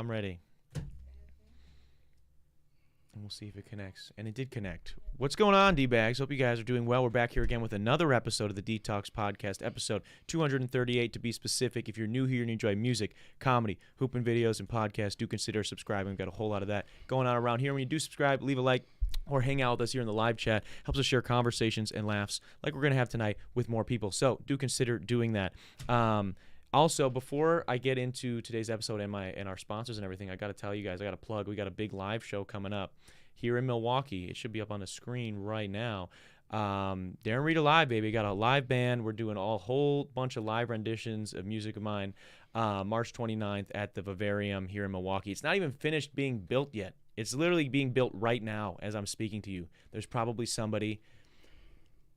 I'm ready. And we'll see if it connects. And it did connect. What's going on, D-Bags? Hope you guys are doing well. We're back here again with another episode of the Detox Podcast, episode 238 to be specific. If you're new here and you enjoy music, comedy, hooping videos, and podcasts, do consider subscribing. We've got a whole lot of that going on around here. When you do subscribe, leave a like or hang out with us here in the live chat. Helps us share conversations and laughs like we're going to have tonight with more people. So do consider doing that. Also, before I get into today's episode and our sponsors and everything, I got to tell you guys, I got to plug. We got a big live show coming up here in Milwaukee. It should be up on the screen right now. Darren Rita Live, baby. Got a live band. We're doing a whole bunch of live renditions of music of mine. March 29th at the Vivarium here in Milwaukee. It's not even finished being built yet. It's literally being built right now as I'm speaking to you. There's probably somebody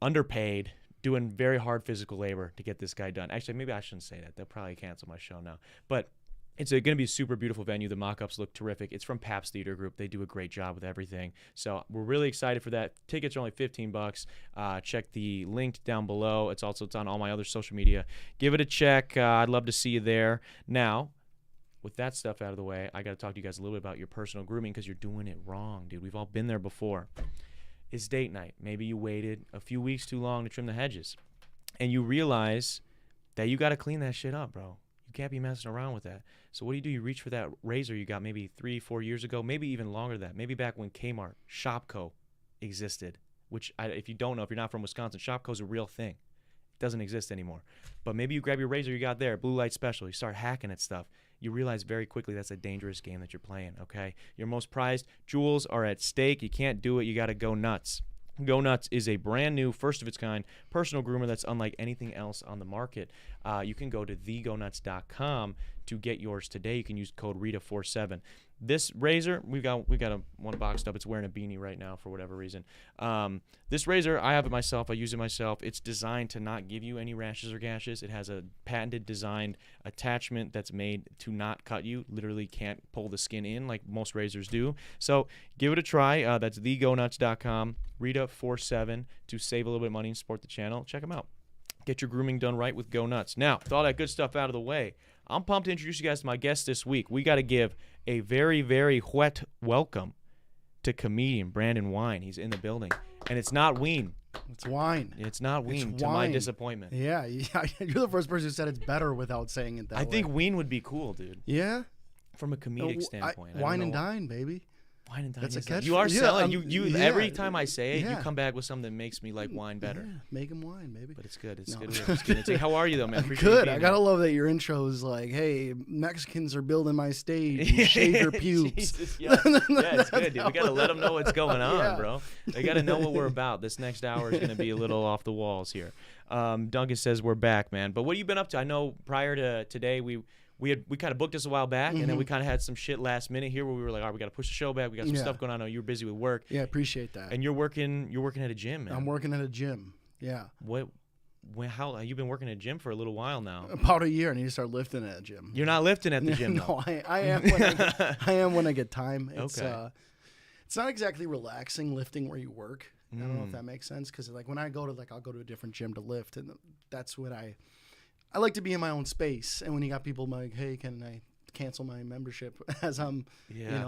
underpaid doing very hard physical labor to get this guy done. Actually, maybe I shouldn't say that. They'll probably cancel my show now. But it's going to be a super beautiful venue. The mock-ups look terrific. It's from Pabst Theater Group. They do a great job with everything. So we're really excited for that. Tickets are only $15. Check the link down below. It's on all my other social media. Give it a check. I'd love to see you there. Now, with that stuff out of the way, I got to talk to you guys a little bit about your personal grooming because you're doing it wrong, dude. We've all been there before. It's date night. Maybe you waited a few weeks too long to trim the hedges. And you realize that you got to clean that shit up, bro. You can't be messing around with that. So what do? You reach for that razor you got maybe 3-4 years ago, maybe even longer than that. Maybe back when Kmart, Shopko existed, which if you don't know, if you're not from Wisconsin, Shopko's a real thing. It doesn't exist anymore. But maybe you grab your razor you got there, Blue Light Special. You start hacking at stuff. You realize very quickly that's a dangerous game that you're playing, okay? Your most prized jewels are at stake. You can't do it. You got to go nuts. Go Nutz is a brand new, first of its kind, personal groomer that's unlike anything else on the market. You can go to thegonutz.com to get yours today. You can use code RITA47. This razor, we got one boxed up. It's wearing a beanie right now for whatever reason. This razor, I have it myself. I use it myself. It's designed to not give you any rashes or gashes. It has a patented designed attachment that's made to not cut you. Literally can't pull the skin in like most razors do. So give it a try. That's thegonutz.com. Rita47 to save a little bit of money and support the channel. Check them out. Get your grooming done right with Go Nutz. Now, with all that good stuff out of the way, I'm pumped to introduce you guys to my guest this week. We got to give a very, very wet welcome to comedian Brandon Wein. He's in the building. And it's not Wein. It's Wine. It's not Wein, It's to my wine. disappointment. Yeah, you're the first person who said it's better without saying it that way. I think Wein would be cool, dude. Yeah? From a comedic standpoint. I Wine don't and know. dine, baby. Wine and dine. That's a is that- catch- You are yeah, selling. yeah. Every time I say it, you Yeah. come back with something that makes me like wine better. Yeah, make him wine, baby. But it's good. It's No. good. It's good. It's like, how are you, though, man? Appreciate you Good. being I gotta here. love that your intro is like, "Hey, Mexicans are building my stage. And shave your pubes." Jesus, yeah. Yeah, it's good, dude. We got to let them know what's going on, Yeah. bro. They got to know what we're about. This next hour is going to be a little off the walls here. Duncan says we're back, man. But what have you been up to? I know prior to today, we kind of booked this a while back, and then we kind of had some shit last minute here where we were like, all right, we got to push the show back. We got some Yeah. stuff going on. I know you were busy with work. Yeah, appreciate that. And you're working at a gym, man. I'm working at a gym. Yeah. How you've been working at a gym for a little while now? About a year. I need to start lifting at a gym. You're not lifting at the gym, though. No, I am. I am when I get time. It's, Okay. It's not exactly relaxing lifting where you work. I don't know if that makes sense because like when I go to I'll go to a different gym to lift, and that's when I like to be in my own space. And when you got people like, hey, can I cancel my membership as I'm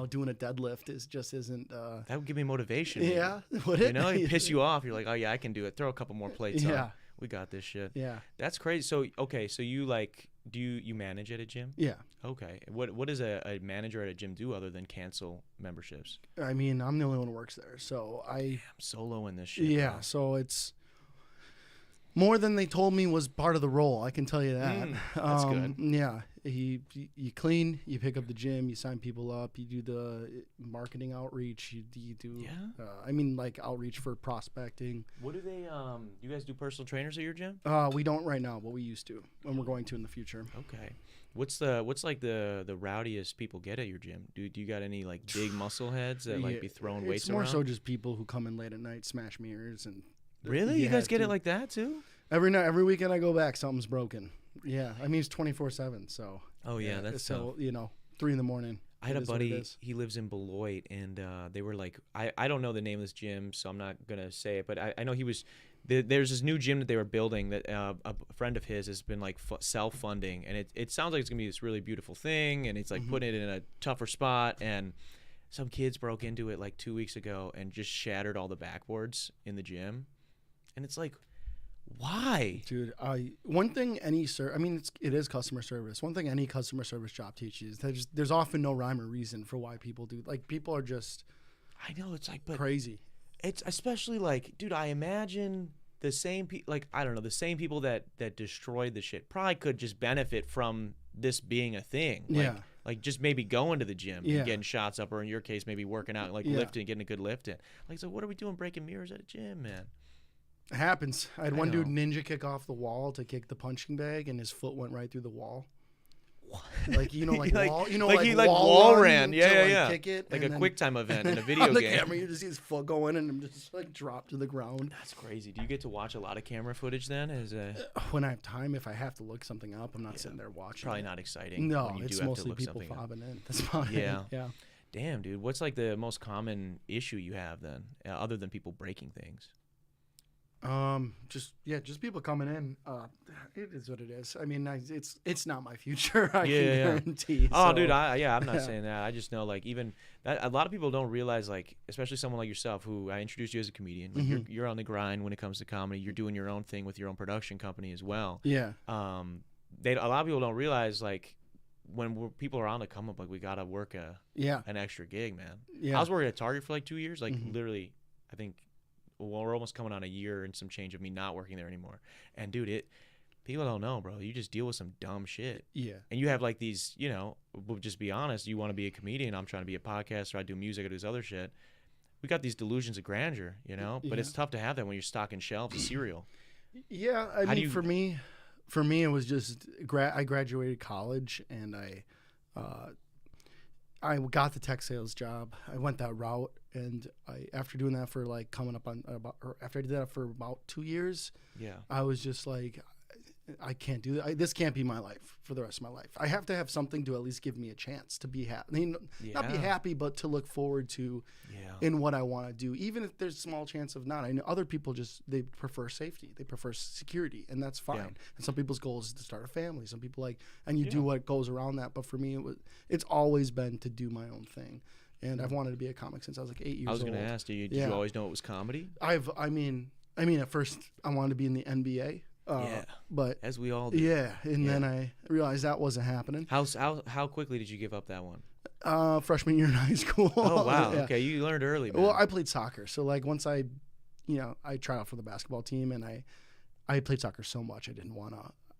doing a deadlift, it just isn't. That would give me motivation. Yeah, would it? You know, it piss you off. You're like, oh yeah, I can do it. Throw a couple more plates on. Yeah. We got this shit. Yeah. That's crazy. So so you do you manage at a gym? Yeah. Okay. What does a manager at a gym do other than cancel memberships? I mean, I'm the only one who works there, so I'm soloing this shit. Yeah, bro. so it's more than they told me was part of the role. I can tell you that. That's good. Yeah, you clean, you pick up the gym, you sign people up, you do the marketing outreach, you do. Yeah. I mean, like outreach for prospecting. What do they? You guys do personal trainers at your gym? We don't right now, but we used to, and we're going to in the future. Okay. What's like the rowdiest people get at your gym? Do you got any like big muscle heads that like be throwing weights around? It's more so just people who come in late at night, smash mirrors, and. Really? You guys get it like that too? Every night, every weekend I go back, something's broken. Yeah, I mean it's 24/7. So. Oh yeah, that's so tough. 3 a.m. I had a buddy, he lives in Beloit, and they were like, I don't know the name of this gym, so I'm not going to say it, but I know There's this new gym that they were building that a friend of his has been like self-funding, and it sounds like it's gonna be this really beautiful thing, and it's like putting it in a tougher spot. And some kids broke into it like 2 weeks ago and just shattered all the backboards in the gym, and it's like, why, dude? One thing it is customer service. One thing any customer service job teaches, there's often no rhyme or reason for why people do. Like, people are just, I know, it's like, but crazy. It's especially like, dude, I imagine the same people, like, I don't know, the same people that destroyed the shit probably could just benefit from this being a thing. Like just maybe going to the gym and getting shots up, or in your case, maybe working out, like lifting, getting a good lift in. Like, so what are we doing breaking mirrors at a gym, man? It happens. I had one dude ninja kick off the wall to kick the punching bag, and his foot went right through the wall. Like, wall ran. Yeah. Kick it, like a QuickTime event in a video on the game. camera, you just see his foot going and him just like drop to the ground. That's crazy. Do you get to watch a lot of camera footage then? When I have time, if I have to look something up, I'm not sitting there watching. Probably not exciting. No, when you it's do have mostly to look people fobbing in. That's about it. Yeah. Damn, dude. What's like the most common issue you have then, other than people breaking things? Just people coming in. It is what it is. I mean, it's not my future. I can guarantee. Oh, so. Dude, I'm not saying that. I just know, like, even that a lot of people don't realize, like, especially someone like yourself, who I introduced you as a comedian. Like, you're on the grind when it comes to comedy. You're doing your own thing with your own production company as well. Yeah. A lot of people don't realize, like, when people are on the come up, like, we gotta work an extra gig, man. Yeah. I was working at Target for like 2 years, like literally, I think. Well, we're almost coming on a year and some change of me not working there anymore. And dude, people don't know, bro. You just deal with some dumb shit. Yeah. And you have like these, we'll just be honest. You want to be a comedian. I'm trying to be a podcaster. I do music. I do this other shit. We got these delusions of grandeur, but it's tough to have that when you're stocking shelves of cereal. Yeah. I mean, for me, it was just, I graduated college and I got the tech sales job. I went that route, and after doing that for like after I did that for about 2 years, I was just like, I can't do that. This can't be my life for the rest of my life. I have to have something to at least give me a chance to be happy. I mean, not be happy, but to look forward to in what I want to do, even if there's a small chance of not. I know other people they prefer safety. They prefer security, and that's fine. Yeah. And some people's goal is to start a family. Some people and you do what goes around that. But for me, it's always been to do my own thing. And I've wanted to be a comic since I was like 8 years old. I was going to ask, did you always know it was comedy? I mean, at first I wanted to be in the NBA. But as we all do. Yeah, and then I realized that wasn't happening. How quickly did you give up that one? Freshman year in high school. Oh wow, okay, you learned early, man. Well, I played soccer, so like once I tried out for the basketball team, and I played soccer so much I didn't want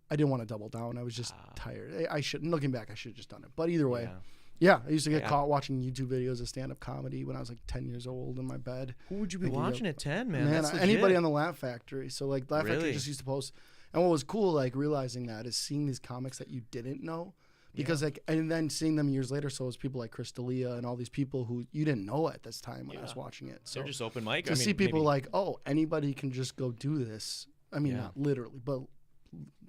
to double down. I was just tired. I shouldn't. Looking back, I should have just done it. But either way. Yeah, I used to get caught watching YouTube videos of stand-up comedy when I was like 10 years old in my bed. Who would you be watching at 10, man? That's anybody on the Laugh Factory. So like Laugh Factory just used to post. And what was cool, like realizing that, is seeing these comics that you didn't know, because and then seeing them years later. So it was people like Chris D'Elia and all these people who you didn't know at this time when I was watching it. So they're just open mic. To see people like, oh, anybody can just go do this. I mean, not literally, but.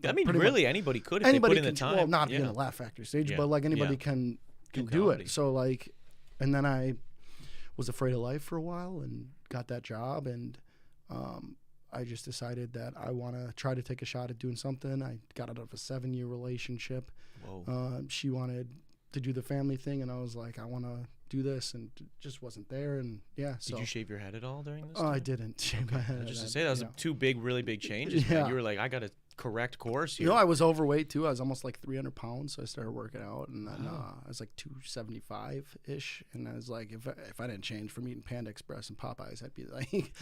I mean, really, anybody could if they put in the time. Well, not be in the Laugh Factory stage, but like anybody can do it. So like, and then I was afraid of life for a while and got that job, and I just decided that I want to try to take a shot at doing something. I got out of a 7-year relationship. Whoa. She wanted to do the family thing, and I was like, I want to do this, and it just wasn't there. And Did you shave your head at all during this? I didn't shave my head. Just to say, that was two really big changes. Yeah. Man. You were like, I got to correct course here. I was overweight too. I was almost like 300 pounds, so I started working out, and then I was like 275 ish, and I was like, if I didn't change from eating Panda Express and Popeyes, I'd be like,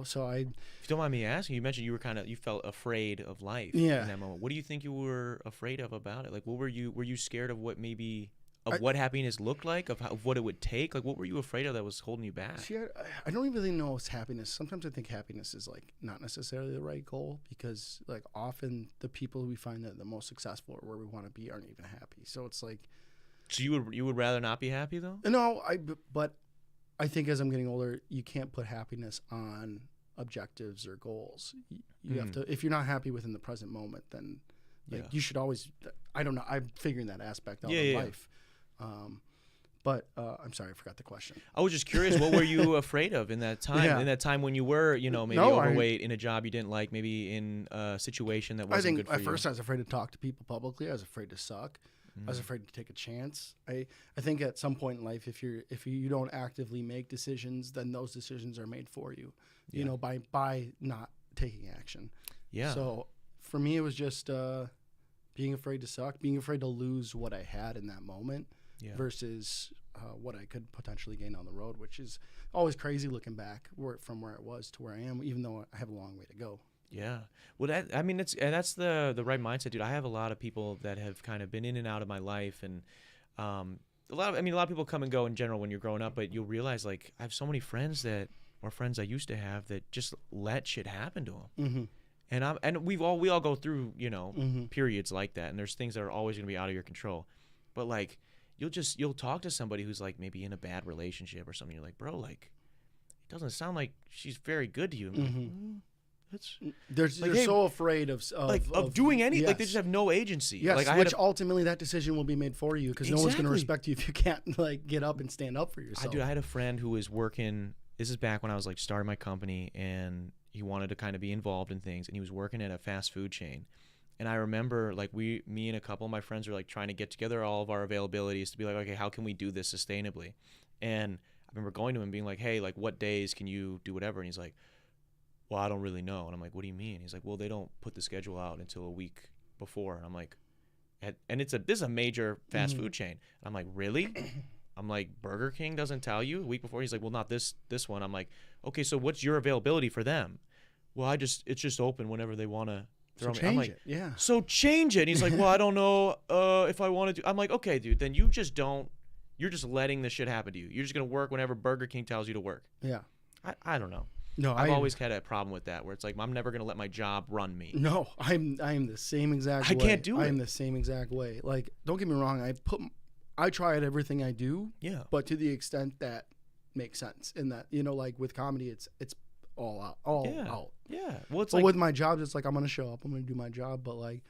So I. If you don't mind me asking, you mentioned you felt afraid of life. Yeah. In that moment, what do you think you were afraid of about it? Like, what were you scared of? What maybe. Of what happiness looked like, of what it would take? Like, what were you afraid of that was holding you back? See, I don't even really know it's happiness. Sometimes I think happiness is, like, not necessarily the right goal, because, like, often the people we find that the most successful or where we want to be aren't even happy. So it's like... So you would rather not be happy, though? No, but I think as I'm getting older, you can't put happiness on objectives or goals. You have to... If you're not happy within the present moment, then you should always... I don't know. I'm figuring that aspect out of life. But I'm sorry, I forgot the question. I was just curious, what were you afraid of in that time? Yeah. In that time when you were, maybe overweight in a job you didn't like, maybe in a situation that wasn't good for you? I think at first I was afraid to talk to people publicly. I was afraid to suck. I was afraid to take a chance. I think at some point in life, if you don't actively make decisions, then those decisions are made for you. Yeah. By not taking action. Yeah. So for me, it was just being afraid to suck, being afraid to lose what I had in that moment. Yeah. Versus what I could potentially gain on the road, which is always crazy looking back from where it was to where I am, even though I have a long way to go. Yeah. Well, that's the right mindset, dude. I have a lot of people that have kind of been in and out of my life, and a lot of people come and go in general when you're growing up, but you'll realize, like, I have so many friends friends I used to have that just let shit happen to them. Mm-hmm. And we all go through, periods like that, and there's things that are always going to be out of your control. But like, you'll talk to somebody who's like maybe in a bad relationship or something. You're like, bro, like, it doesn't sound like she's very good to you. They're so afraid of doing anything. Yes. Like, they just have no agency. Yes, like, which ultimately that decision will be made for you, because no one's going to respect you if you can't like get up and stand up for yourself. I had a friend who was working. This is back when I was like starting my company, and he wanted to kind of be involved in things, and he was working at a fast food chain. And I remember, like, me and a couple of my friends were like trying to get together all of our availabilities to be like, okay, how can we do this sustainably? And I remember going to him being like, hey, like, what days can you do whatever? And he's like, well, I don't really know. And I'm like, what do you mean? He's like, well, they don't put the schedule out until a week before. And I'm like, and this is a major fast food chain. And I'm like, really? I'm like, Burger King doesn't tell you a week before? He's like, well, not this one. I'm like, okay, so what's your availability for them? Well, it's just open whenever they want to. So change it. Yeah. So change it. And he's like, well, I don't know if I want to do. I'm like, okay, dude, then you just don't. You're just letting this shit happen to you. You're just going to work whenever Burger King tells you to work. Yeah. I don't know. No, I've always had a problem with that, where it's like, I'm never going to let my job run me. No, I am the same exact way. I can't do it. I am the same exact way. Like, don't get me wrong. I try at everything I do. Yeah. But to the extent that makes sense, in that, like with comedy, it's all out, out. Yeah. Well, but with my job, it's like, I'm gonna show up, I'm gonna do my job, but like,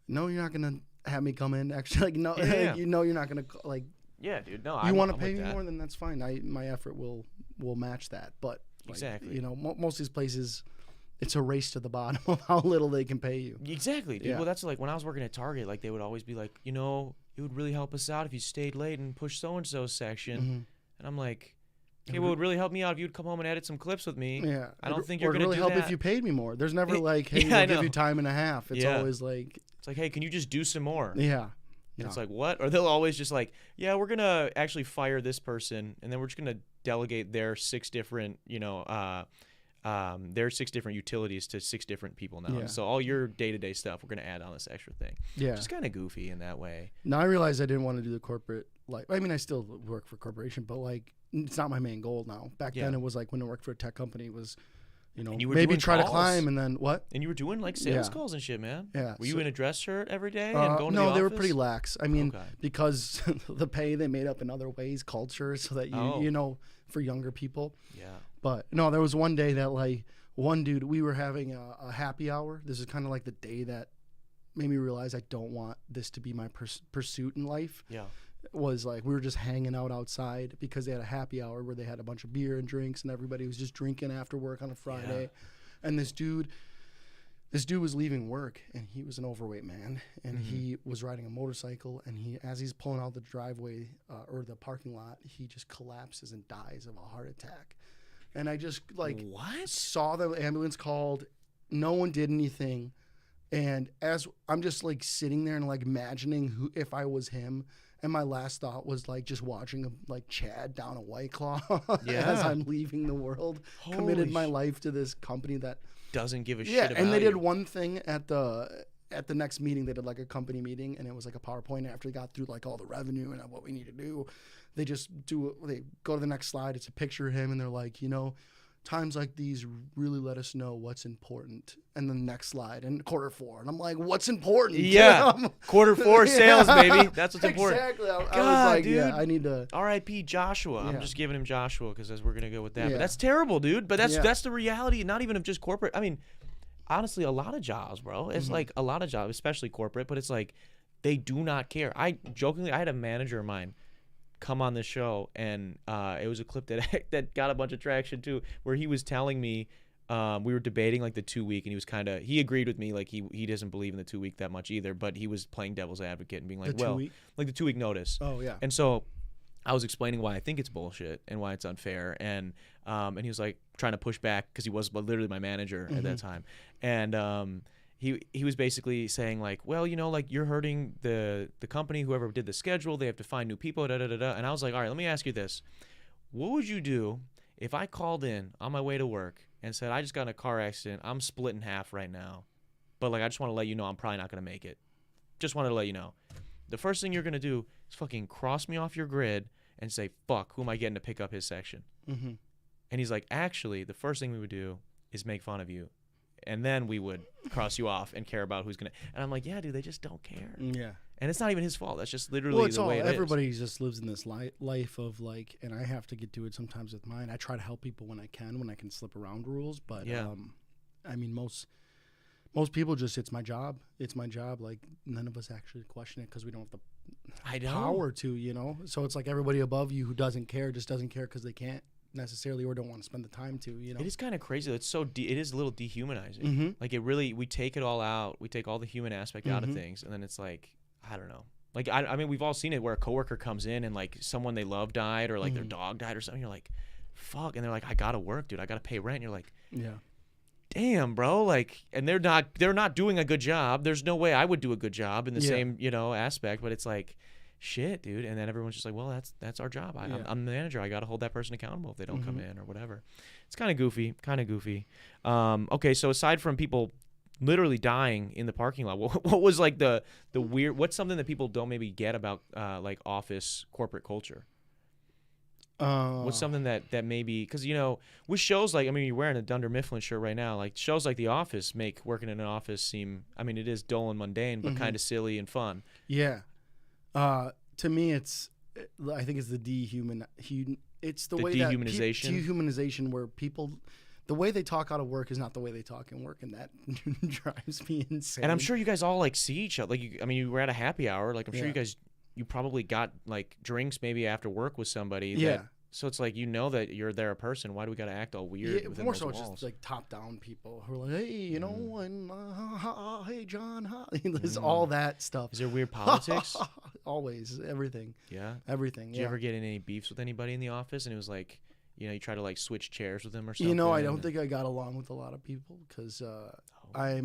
no, you're not gonna have me come in. Actually, like, no, yeah. You're not gonna like. Yeah, dude. No, you want to pay me more, then that's fine. My effort will match that. But like, exactly, most of these places, it's a race to the bottom of how little they can pay you. Exactly, dude. Yeah. Well, that's like when I was working at Target, like, they would always be like, it would really help us out if you stayed late and pushed so and so section, and I'm like. Okay, well, it would really help me out if you'd come home and edit some clips with me. Yeah. I don't think you're going to do that. It would really help if you paid me more. There's never like, hey, we'll give you time and a half. It's always like... It's like, hey, can you just do some more? Yeah. And it's like, what? Or they'll always just like, yeah, we're going to actually fire this person, and then we're just going to delegate their 6 different, their 6 different utilities to 6 different people now. Yeah. So all your day-to-day stuff, we're going to add on this extra thing. Yeah. Just kind of goofy in that way. Now, I realized I didn't want to do the corporate life. I mean, I still work for a corporation, but like, it's not my main goal now. Back then, it was like when I worked for a tech company, it was, maybe try to climb, and then what? And you were doing like sales calls and shit, man. Yeah. Were you in a dress shirt every day and going to the office? No, they were pretty lax. I mean, because the pay they made up in other ways, culture, so that for younger people. Yeah. But no, there was one day that like one dude, we were having a happy hour. This is kind of like the day that made me realize I don't want this to be my pursuit in life. Yeah. Was like we were just hanging out outside because they had a happy hour where they had a bunch of beer and drinks, and everybody was just drinking after work on a Friday. Yeah. And this dude was leaving work, and he was an overweight man, and he was riding a motorcycle, and as he's pulling out the driveway or the parking lot, he just collapses and dies of a heart attack. And I just like saw the ambulance called, no one did anything, and as I'm just like sitting there and like imagining if I was him. And my last thought was like just watching like Chad down a White Claw as I'm leaving the world. Committed my life to this company that doesn't give a shit about and they did one thing at the next meeting. They did like a company meeting, and it was like a PowerPoint after they got through like all the revenue and what we need to do. They go to the next slide. It's a picture of him, and they're like, times like these really let us know what's important. And then the next slide, and Q4. And I'm like, what's important? Yeah. Q4 sales, baby. That's what's important. Exactly. I was like, dude, I need to. R.I.P. Joshua. Yeah. I'm just giving him Joshua because we're going to go with that. Yeah. But that's terrible, dude. But that's the reality, not even of just corporate. I mean, honestly, a lot of jobs, bro. It's like a lot of jobs, especially corporate, but it's like they do not care. I had a manager of mine come on the show, and it was a clip that that got a bunch of traction too, where he was telling me we were debating like the 2 week, and he agreed with me, like he doesn't believe in the 2 week that much either, but he was playing devil's advocate and being like, well, like the 2 week notice. Oh yeah. And so I was explaining why I think it's bullshit and why it's unfair, and he was like trying to push back because he was literally my manager at that time, and he was basically saying like, well, you know, like you're hurting the company, whoever did the schedule, they have to find new people, da da da da. And I was like, all right, let me ask you this: what would you do if I called in on my way to work and said, I just got in a car accident, I'm split in half right now, but like I just want to let you know I'm probably not gonna make it. Just wanted to let you know. The first thing you're gonna do is fucking cross me off your grid and say, fuck, who am I getting to pick up his section? Mm-hmm. And he's like, actually, the first thing we would do is make fun of you, and then we would cross you off and care about who's gonna. And I'm like, yeah, dude, they just don't care. Yeah. And it's not even his fault. That's just literally the way it is. Everybody just lives in this life of like, and I have to get to it sometimes with mine. I try to help people when I can slip around rules. But I mean, most people just, it's my job. It's my job. Like none of us actually question it because we don't have the power to, you know. So it's like everybody above you who doesn't care just doesn't care because they can't necessarily or don't want to spend the time to, you know. It is kind of crazy. It's so it is a little dehumanizing. Mm-hmm. Like it really, we take it all out. We take all the human aspect out of things, and then it's like, I don't know. Like I mean, we've all seen it where a coworker comes in and like someone they love died or like their dog died or something. You're like, fuck, and they're like, I gotta work, dude. I gotta pay rent. And you're like, yeah, damn, bro. Like, and they're not doing a good job. There's no way I would do a good job in the same, you know, aspect. But it's like, shit, dude. And then everyone's just like, well, that's our job. I'm the manager. I got to hold that person accountable if they don't come in or whatever. It's kind of goofy. Okay, so aside from people literally dying in the parking lot, what was like the weird? What's something that people don't maybe get about like office corporate culture? What's something that maybe, because you know, with shows like, I mean, you're wearing a Dunder Mifflin shirt right now, like shows like The Office make working in an office seem, I mean, it is dull and mundane, but kind of silly and fun. Yeah. To me, I think it's the dehumanization. Dehumanization where people, the way they talk out of work is not the way they talk in work, and that drives me insane. And I'm sure you guys all like see each other. Like, you were at a happy hour. Like, I'm sure you probably got like drinks maybe after work with somebody. Yeah. So it's like, you know that you're there a person. Why do we got to act all weird within more those so walls? It's just like top down people who are like, hey, you know, and hey John, there's all that stuff. Is there weird politics? Always, everything. Yeah, everything. Did you ever get in any beefs with anybody in the office? And it was like, you know, you try to like switch chairs with them or something. You know, I don't think I got along with a lot of people because I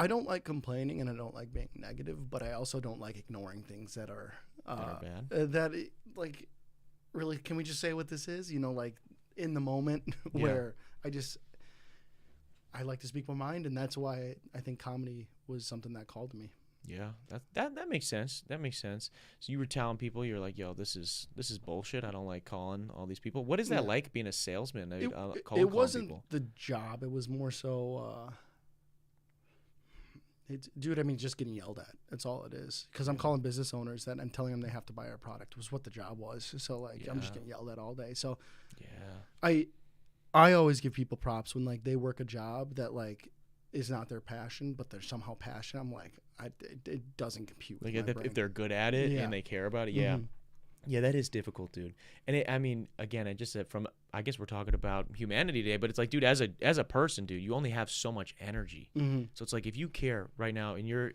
don't like complaining and I don't like being negative, but I also don't like ignoring things that are bad. Like, really, can we just say what this is? You know, like in the moment where I like to speak my mind, and that's why I think comedy was something that called to me. Yeah, that makes sense. That makes sense. So you were telling people, you're like, yo, this is bullshit. I don't like calling all these people. What is that like being a salesman? It wasn't people? The job. It was more so. Dude, I mean, just getting yelled at. That's all it is. Because I'm calling business owners that I'm telling them they have to buy our product was what the job was. So, like, I'm just getting yelled at all day. So, I always give people props when, like, they work a job that, like, is not their passion, but they're somehow passionate. I'm like, it doesn't compute with like, my if they're good at it and they care about it, Yeah, that is difficult, dude. And I mean, again, I just said I guess we're talking about humanity today, but it's like, dude, as a person, dude, you only have so much energy. So it's like, if you care right now in your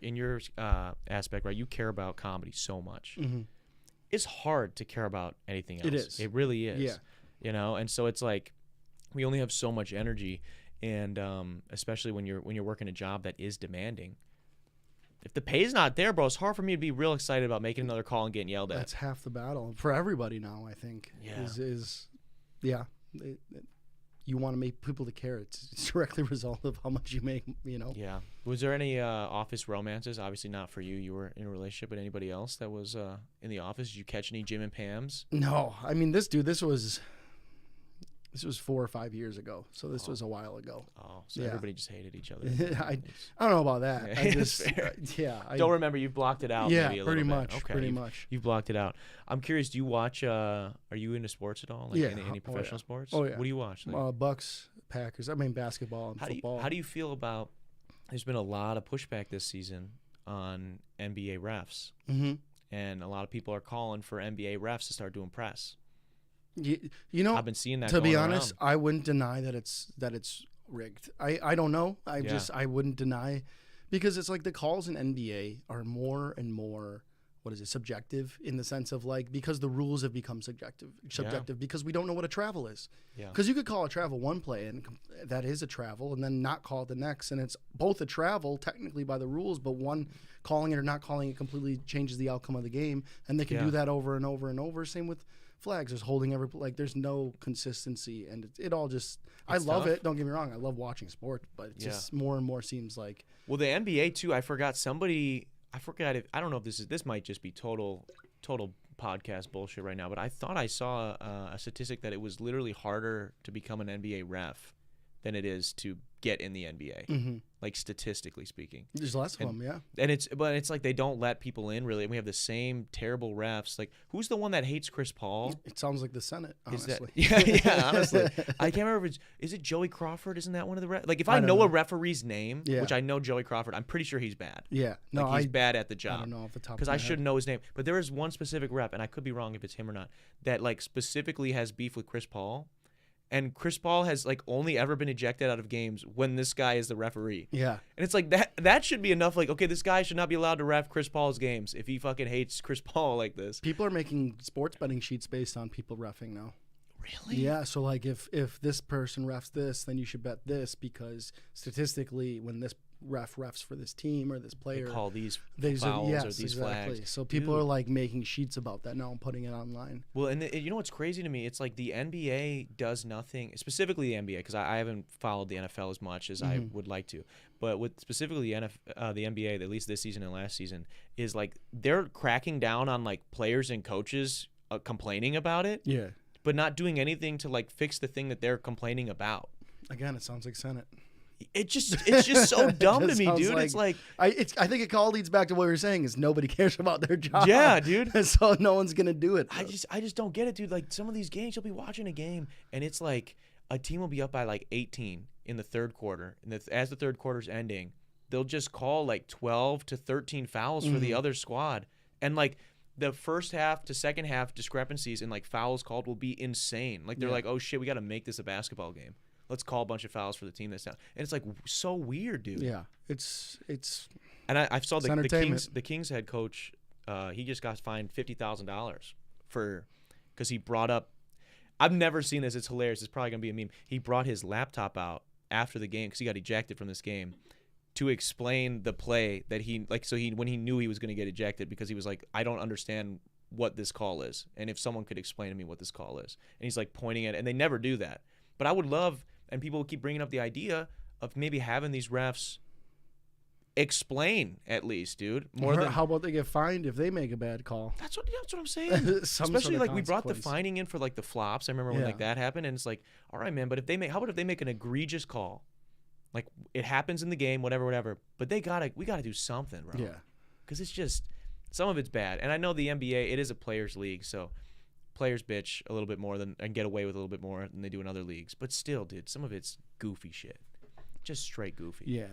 aspect, right, you care about comedy so much. It's hard to care about anything else. It is. It really is. Yeah. You know, and so it's like, we only have so much energy, and especially when you're working a job that is demanding. If the pay's not there, bro, it's hard for me to be real excited about making another call and getting yelled at. That's half the battle for everybody now, I think. Yeah. You want to make people to care. It's directly a result of how much you make, you know? Yeah. Was there any office romances? Obviously not for you. You were in a relationship with anybody else that was in the office. Did you catch any Jim and Pam's? No. I mean, this was 4 or 5 years ago, so this was a while ago. Oh, so everybody just hated each other. I don't know about that. I just, I don't remember. You've blocked it out. Yeah, maybe a pretty little much. Bit. Okay, pretty much. You've blocked it out. I'm curious. Do you watch? Are you into sports at all? Like any professional sports? Oh yeah. What do you watch? Like, Bucks, Packers. I mean basketball and football. How do you feel about? There's been a lot of pushback this season on NBA refs. and a lot of people are calling for NBA refs to start doing press. You know, I've been seeing that. To be going honest, around. I wouldn't deny that it's rigged. I don't know. I wouldn't deny, because it's like the calls in NBA are more and more, what is it, subjective, in the sense of like, because the rules have become subjective because we don't know what a travel is. Yeah. Because you could call a travel one play and that is a travel, and then not call it the next, and it's both a travel technically by the rules, but one calling it or not calling it completely changes the outcome of the game, and they can do that over and over and over. Same with flags. There's holding there's no consistency, and it all just, I love it. Don't get me wrong. I love watching sport, but it just more and more seems like. Well, the NBA too, I forgot I don't know if this might just be total podcast bullshit right now, but I thought I saw a statistic that it was literally harder to become an NBA ref than it is to get in the NBA, like statistically speaking. There's less of them, yeah. And it's like they don't let people in, really. And we have the same terrible refs. Like, who's the one that hates Chris Paul? It sounds like the Senate, honestly. Yeah, honestly. I can't remember if is it Joey Crawford? Isn't that one of the refs? Like, if I know a referee's name, which I know Joey Crawford, I'm pretty sure he's bad. Yeah. No, like, he's bad at the job. I don't know off the top of my head. Because I should know his name. But there is one specific ref, and I could be wrong if it's him or not, that like specifically has beef with Chris Paul. And Chris Paul has like only ever been ejected out of games when this guy is the referee. Yeah. And it's like that should be enough. Like, okay, this guy should not be allowed to ref Chris Paul's games if he fucking hates Chris Paul like this. People are making sports betting sheets based on people reffing now. Really? Yeah. So like if this person refs this, then you should bet this, because statistically when this refs for this team or this player, they call these fouls or these flags. So people are like making sheets about that now and putting it online. Well, and you know what's crazy to me? It's like the NBA does nothing, specifically the NBA, because I haven't followed the NFL as much as I would like to. But with specifically the NBA, at least this season and last season, is like they're cracking down on like players and coaches complaining about it. Yeah. But not doing anything to like fix the thing that they're complaining about. Again, it sounds like Senate. It's just so dumb to me, dude. It's like I think it all leads back to what we were saying, is nobody cares about their job. Yeah, dude. So no one's gonna do it. I just don't get it, dude. Like some of these games, you'll be watching a game and it's like a team will be up by like 18 in the third quarter, and as the third quarter's ending, they'll just call like 12 to 13 fouls for the other squad, and like the first half to second half discrepancies in like fouls called will be insane. Like they're like, oh shit, we got to make this a basketball game. Let's call a bunch of fouls for the team that's down. And it's like so weird, dude. Yeah, it's. And I saw the Kings head coach. He just got fined $50,000 because he brought up. I've never seen this. It's hilarious. It's probably gonna be a meme. He brought his laptop out after the game because he got ejected from this game, to explain the play that he like. So when he knew he was gonna get ejected, because he was like, I don't understand what this call is, and if someone could explain to me what this call is, and he's like pointing at it, and they never do that. But I would love. And people keep bringing up the idea of maybe having these refs explain, at least, dude. How about they get fined if they make a bad call? That's what I'm saying. Especially like we brought the fining in for like the flops. I remember when like that happened, and it's like, all right, man. But how about if they make an egregious call, like it happens in the game, whatever. But we gotta do something, bro. Yeah. Because it's just some of it's bad, and I know the NBA, it is a players' league, so. Players bitch a little bit more and get away with a little bit more than they do in other leagues, but still, dude, some of it's goofy shit, just straight goofy. Yeah.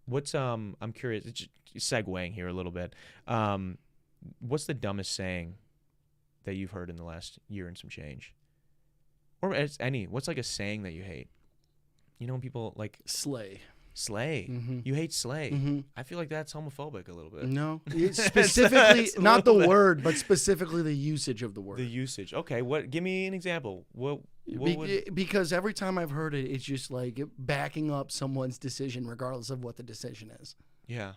What's I'm curious, just segueing here a little bit. What's the dumbest saying that you've heard in the last year and some change, or what's like a saying that you hate? You know, when people like slay. Mm-hmm. You hate slay. Mm-hmm. I feel like that's homophobic a little bit. No, specifically not the word, but specifically the usage of the word. The usage. Okay, give me an example. What because every time I've heard it, it's just like backing up someone's decision, regardless of what the decision is. Yeah.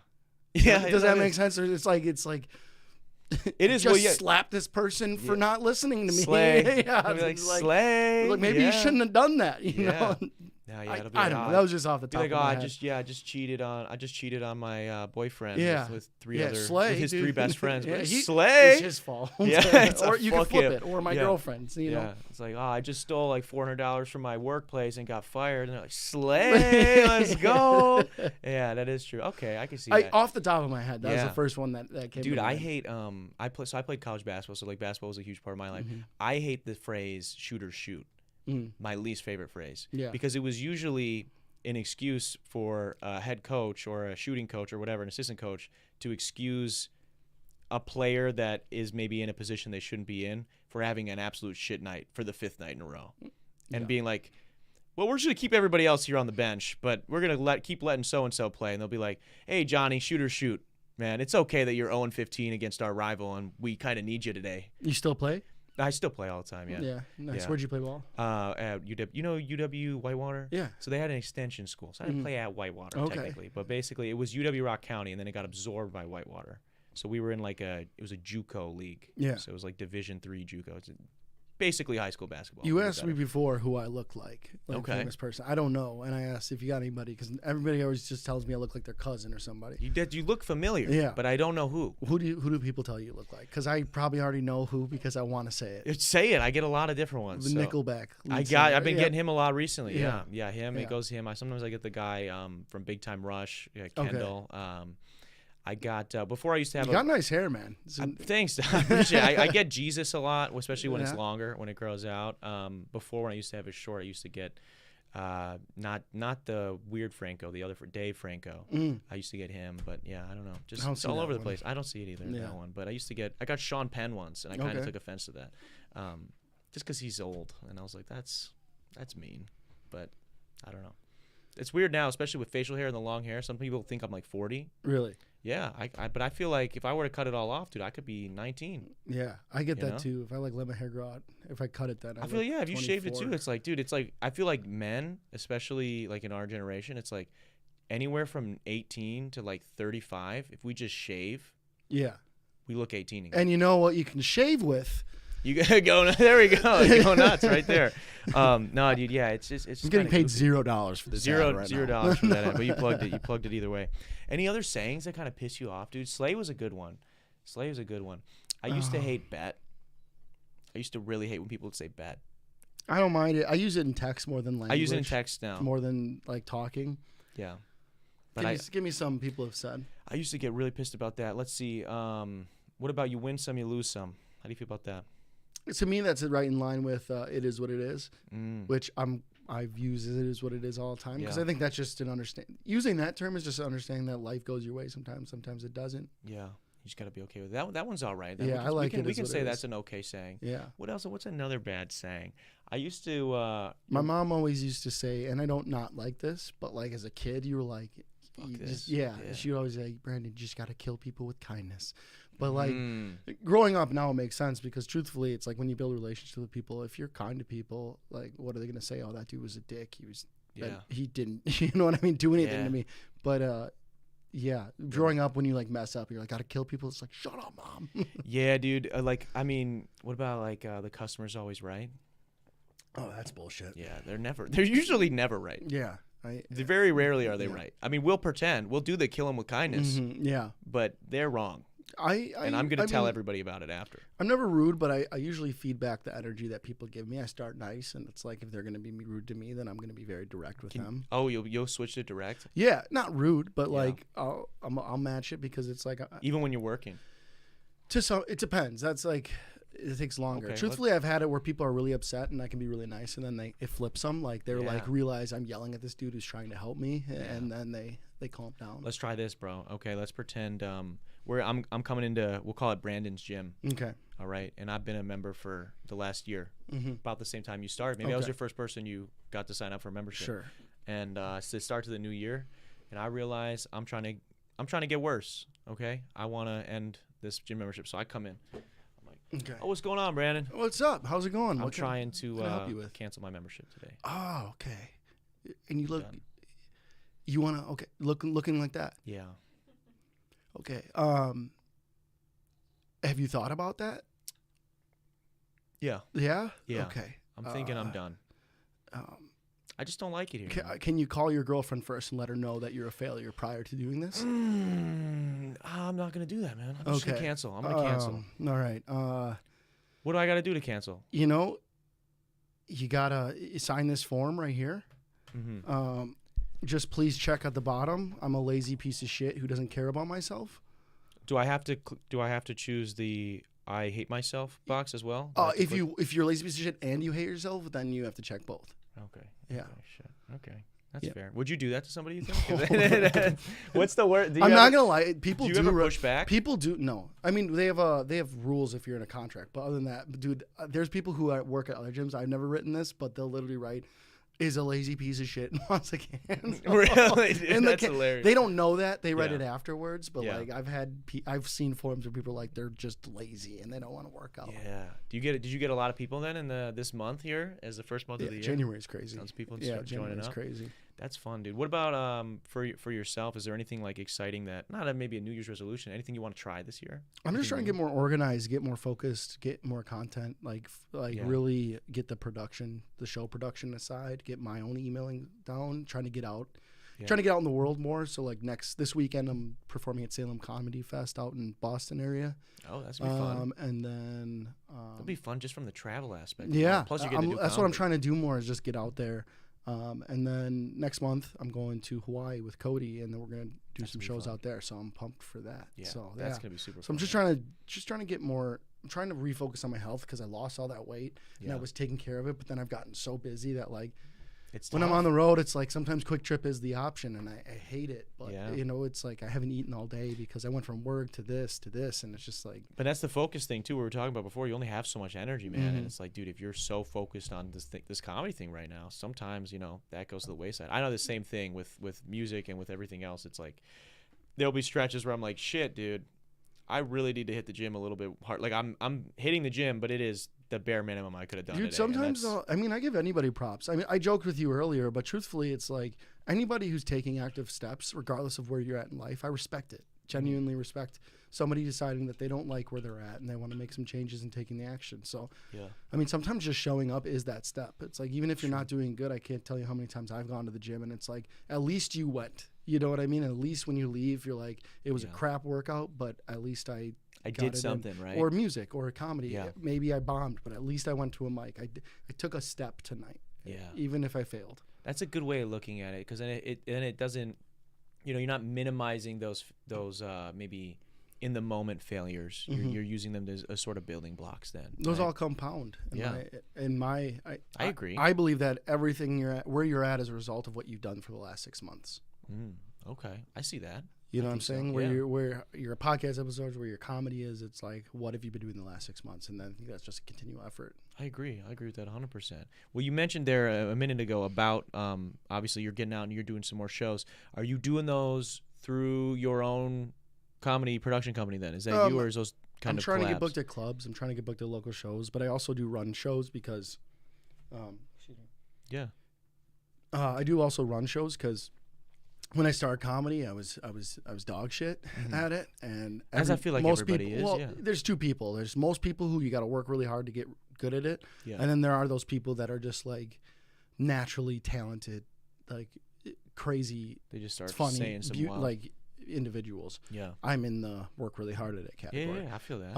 Yeah. Does that make sense? Or it's like it is. Just slap this person for not listening to me. Slay. Yeah. Like slay. Like maybe you shouldn't have done that. You know. No, I don't know. That was just off the top of my head. I just cheated on my boyfriend with his three best friends. Yeah, slay. It's his fault. Yeah, or you can flip it. Or my girlfriend's. You know. It's like, I just stole like $400 from my workplace and got fired. And they're like, slay, let's go. Yeah, that is true. Okay, I can see that. Off the top of my head, that was the first one that came. Dude, I hate I played college basketball, so like basketball was a huge part of my life. Mm-hmm. I hate the phrase shooters shoot. My least favorite phrase. Yeah. Because it was usually an excuse for a head coach or a shooting coach or whatever, an assistant coach, to excuse a player that is maybe in a position they shouldn't be in for having an absolute shit night for the 5th night in a row, and being like, well, we're just gonna keep everybody else here on the bench, but we're gonna keep letting so and so play, and they'll be like, hey Johnny, shoot or shoot, man, it's okay that you're 0-15 against our rival, and we kind of need you today. You still play? I still play all the time, yeah. Yeah, nice. Yeah. Where'd you play ball? At UW, you know UW Whitewater? Yeah. So they had an extension school, so I didn't play at Whitewater technically, but basically it was UW Rock County, and then it got absorbed by Whitewater. So we were in like it was a JUCO league. Yeah. So it was like Division III JUCO. It's basically high school basketball. You asked me before who I look like Okay. famous person. I don't know, and I asked if you got anybody because everybody always just tells me I look like their cousin or somebody. You look familiar, Yeah. but I don't know who. Who do people tell you you look like? Because I probably already know who because I want to say it. Say it. I get a lot of different ones. The so. Nickelback. I've been getting him a lot recently. Yeah. Yeah, him. Yeah. It goes him. Sometimes I get the guy from Big Time Rush, Kendall. I got before I used to have. You got nice hair, man. Thanks. I appreciate it. I get Jesus a lot, especially when it's Yeah. longer, when it grows out. Before when I used to have it short, I used to get not the weird Franco, the other for Dave Franco. I used to get him, but yeah, I don't know, just it's all over the place. I don't see it either. That one, but I got Sean Penn once, and I kind of took offense to that, just because he's old, and I was like, that's mean, but I don't know. It's weird now, especially with facial hair and the long hair. Some people think I'm like 40. Really? Yeah, but I feel like if I were to cut it all off, dude, I could be 19. Yeah, I get that know? too. If I let my hair grow out, if I cut it, then I feel if you shaved it 24. too, it's like, dude, it's like I feel like men, especially like in our generation, it's like anywhere from 18 to like 35. If we just shave, yeah, we look 18 again. And you know what you can shave with? You gotta go. There we go. Go nuts right there. No, dude. Yeah, it's just. I'm getting paid $0 for this. $0 right for that ad, but you plugged it. You plugged it either way. Any other sayings that kind of piss you off, dude? Slay was a good one. I used to hate bet. I used to really hate when people would say bet. I don't mind it. I use it in text more than language. I use it in text now. More than like talking. Yeah. But give me some people have said. I used to get really pissed about that. Let's see. What about you win some, you lose some? How do you feel about that? To me, that's right in line with it is what it is, which I've used it is what it is all the time because I think that's just an understand. Using that term is just understanding that life goes your way sometimes it doesn't. Yeah, you just gotta be okay with that. That one's all right. I like it. We can say that's an okay saying. Yeah. What else? What's another bad saying? I used to. My mom always used to say, and I don't not like this, but like as a kid, you were like, she would always say, Brandon, you just gotta kill people with kindness. But like growing up now, it makes sense because truthfully, it's like when you build relationships with people, if you're kind to people, like what are they gonna say? Oh, that dude was a dick. He didn't, you know what I mean, do anything to me. But growing up when you like mess up, you're like gotta kill people. It's like shut up, mom. Yeah, dude. What about like the customer's always right? Oh, that's bullshit. Yeah, they're usually never right. Yeah. Very rarely are they right. I mean, we'll pretend. We'll do the kill them with kindness. Yeah. But they're wrong. And I'm going to tell everybody about it after. I'm never rude, but I usually feed back the energy that people give me. I start nice, and it's like if they're going to be rude to me, then I'm going to be very direct with them. Oh, you'll switch to direct? Yeah, not rude, but like I'll match it because it's like even when you're working. It depends. That's like it takes longer. Okay, truthfully, I've had it where people are really upset, and I can be really nice, and then it flips them. Like they're like realize I'm yelling at this dude who's trying to help me, and then they calm down. Let's try this, bro. Okay, let's pretend I'm coming into, we'll call it Brandon's gym. Okay. All right, and I've been a member for the last year, about the same time you started. Maybe I was your first person you got to sign up for a membership. Sure. And it's the start to the new year, and I realize I'm trying to get worse. Okay, I want to end this gym membership, so I come in. Okay. Oh, what's going on, Brandon? What's up? How's it going? I'm trying to cancel my membership today. Oh, okay. And you want to looking like that? Yeah. Okay. Have you thought about that? Yeah. Yeah? Yeah. Okay. I'm thinking I'm done. I just don't like it here. Can you call your girlfriend first and let her know that you're a failure prior to doing this? I'm not going to do that, man. I'm just going to cancel. I'm going to cancel. All right. What do I got to do to cancel? You got to sign this form right here. Mm-hmm. Just please check at the bottom. I'm a lazy piece of shit who doesn't care about myself. Do I have to choose the I hate myself box as well? If you're a lazy piece of shit and you hate yourself, then you have to check both. Okay. Yeah. Okay. Shit. Okay. That's fair. Would you do that to somebody, you think? What's the word? I'm not gonna lie. People do do you ever push back? People do. No, I mean they have rules if you're in a contract. But other than that, dude, there's people who work at other gyms. I've never written this, but they'll literally write, "Is a lazy piece of shit and wants a can." Really? Dude, that's hilarious. They don't know that. They write it afterwards. But Yeah. like I've seen forums where people are like they're just lazy and they don't want to work out. Yeah. Did you get a lot of people then in this month here as the first month of the year? January is crazy. Tons of people Yeah, joining January is up. crazy. That's fun, dude. What about for yourself? Is there anything like exciting that maybe a New Year's resolution? Anything you want to try this year? I'm just trying to get more organized, get more focused, get more content, really get the show production aside, get my own emailing down, trying to get out in the world more. So like this weekend I'm performing at Salem Comedy Fest out in Boston area. Oh, that's gonna be fun. And then it'll be fun just from the travel aspect. Yeah, plus you get to do that's what I'm comedy. trying to do more is just get out there. And then next month I'm going to Hawaii with Cody, and then we're gonna do some shows out there. So I'm pumped for that. Yeah, so that's gonna be super. So fun, I'm just trying to get more. I'm trying to refocus on my health because I lost all that weight and I was taking care of it. But then I've gotten so busy that like when I'm on the road, it's like sometimes Quick Trip is the option, and I hate it. But it's like I haven't eaten all day because I went from work to this, and it's just like. But that's the focus thing too. We were talking about before. You only have so much energy, man, and it's like, dude, if you're so focused on this comedy thing right now, sometimes that goes to the wayside. I know the same thing with music and with everything else. It's like there'll be stretches where I'm like, shit, dude, I really need to hit the gym a little bit hard. Like I'm hitting the gym, but it is the bare minimum I could have done. Dude, today, sometimes I mean, I give anybody props. I mean, I joked with you earlier, but truthfully, it's like anybody who's taking active steps, regardless of where you're at in life, I respect it. Genuinely respect somebody deciding that they don't like where they're at and they want to make some changes and taking the action. So, I mean, sometimes just showing up is that step. It's like, even if you're not doing good, I can't tell you how many times I've gone to the gym and it's like, at least you went. You know what I mean? At least when you leave, you're like, it was a crap workout, but at least I did something, right? Or music or comedy. Yeah. Maybe I bombed, but at least I went to a mic. I took a step tonight. Yeah. Even if I failed. That's a good way of looking at it, because then it doesn't, you're not minimizing those maybe in the moment failures. You're using them as a sort of building blocks. Then those all compound. I agree. I believe that everything where you're at is a result of what you've done for the last 6 months. Okay, I see that. You know what I'm saying? So. Where your podcast episodes, where your comedy is, it's like, what have you been doing the last 6 months? And then I think that's just a continual effort. I agree with that 100%. Well, you mentioned there a minute ago about obviously you're getting out and you're doing some more shows. Are you doing those through your own comedy production company then? Is that you, or is those kind of collabs? I'm trying to get booked at clubs. I'm trying to get booked at local shows, but I also do run shows because I do also run shows because when I started comedy, I was dog shit at it, and as I feel like most everybody people, is. There's two people. There's most people who you got to work really hard to get good at it, and then there are those people that are just like naturally talented, like crazy. They just start funny, saying some wild. Like individuals. Yeah, I'm in the work really hard at it category. Yeah, I feel that.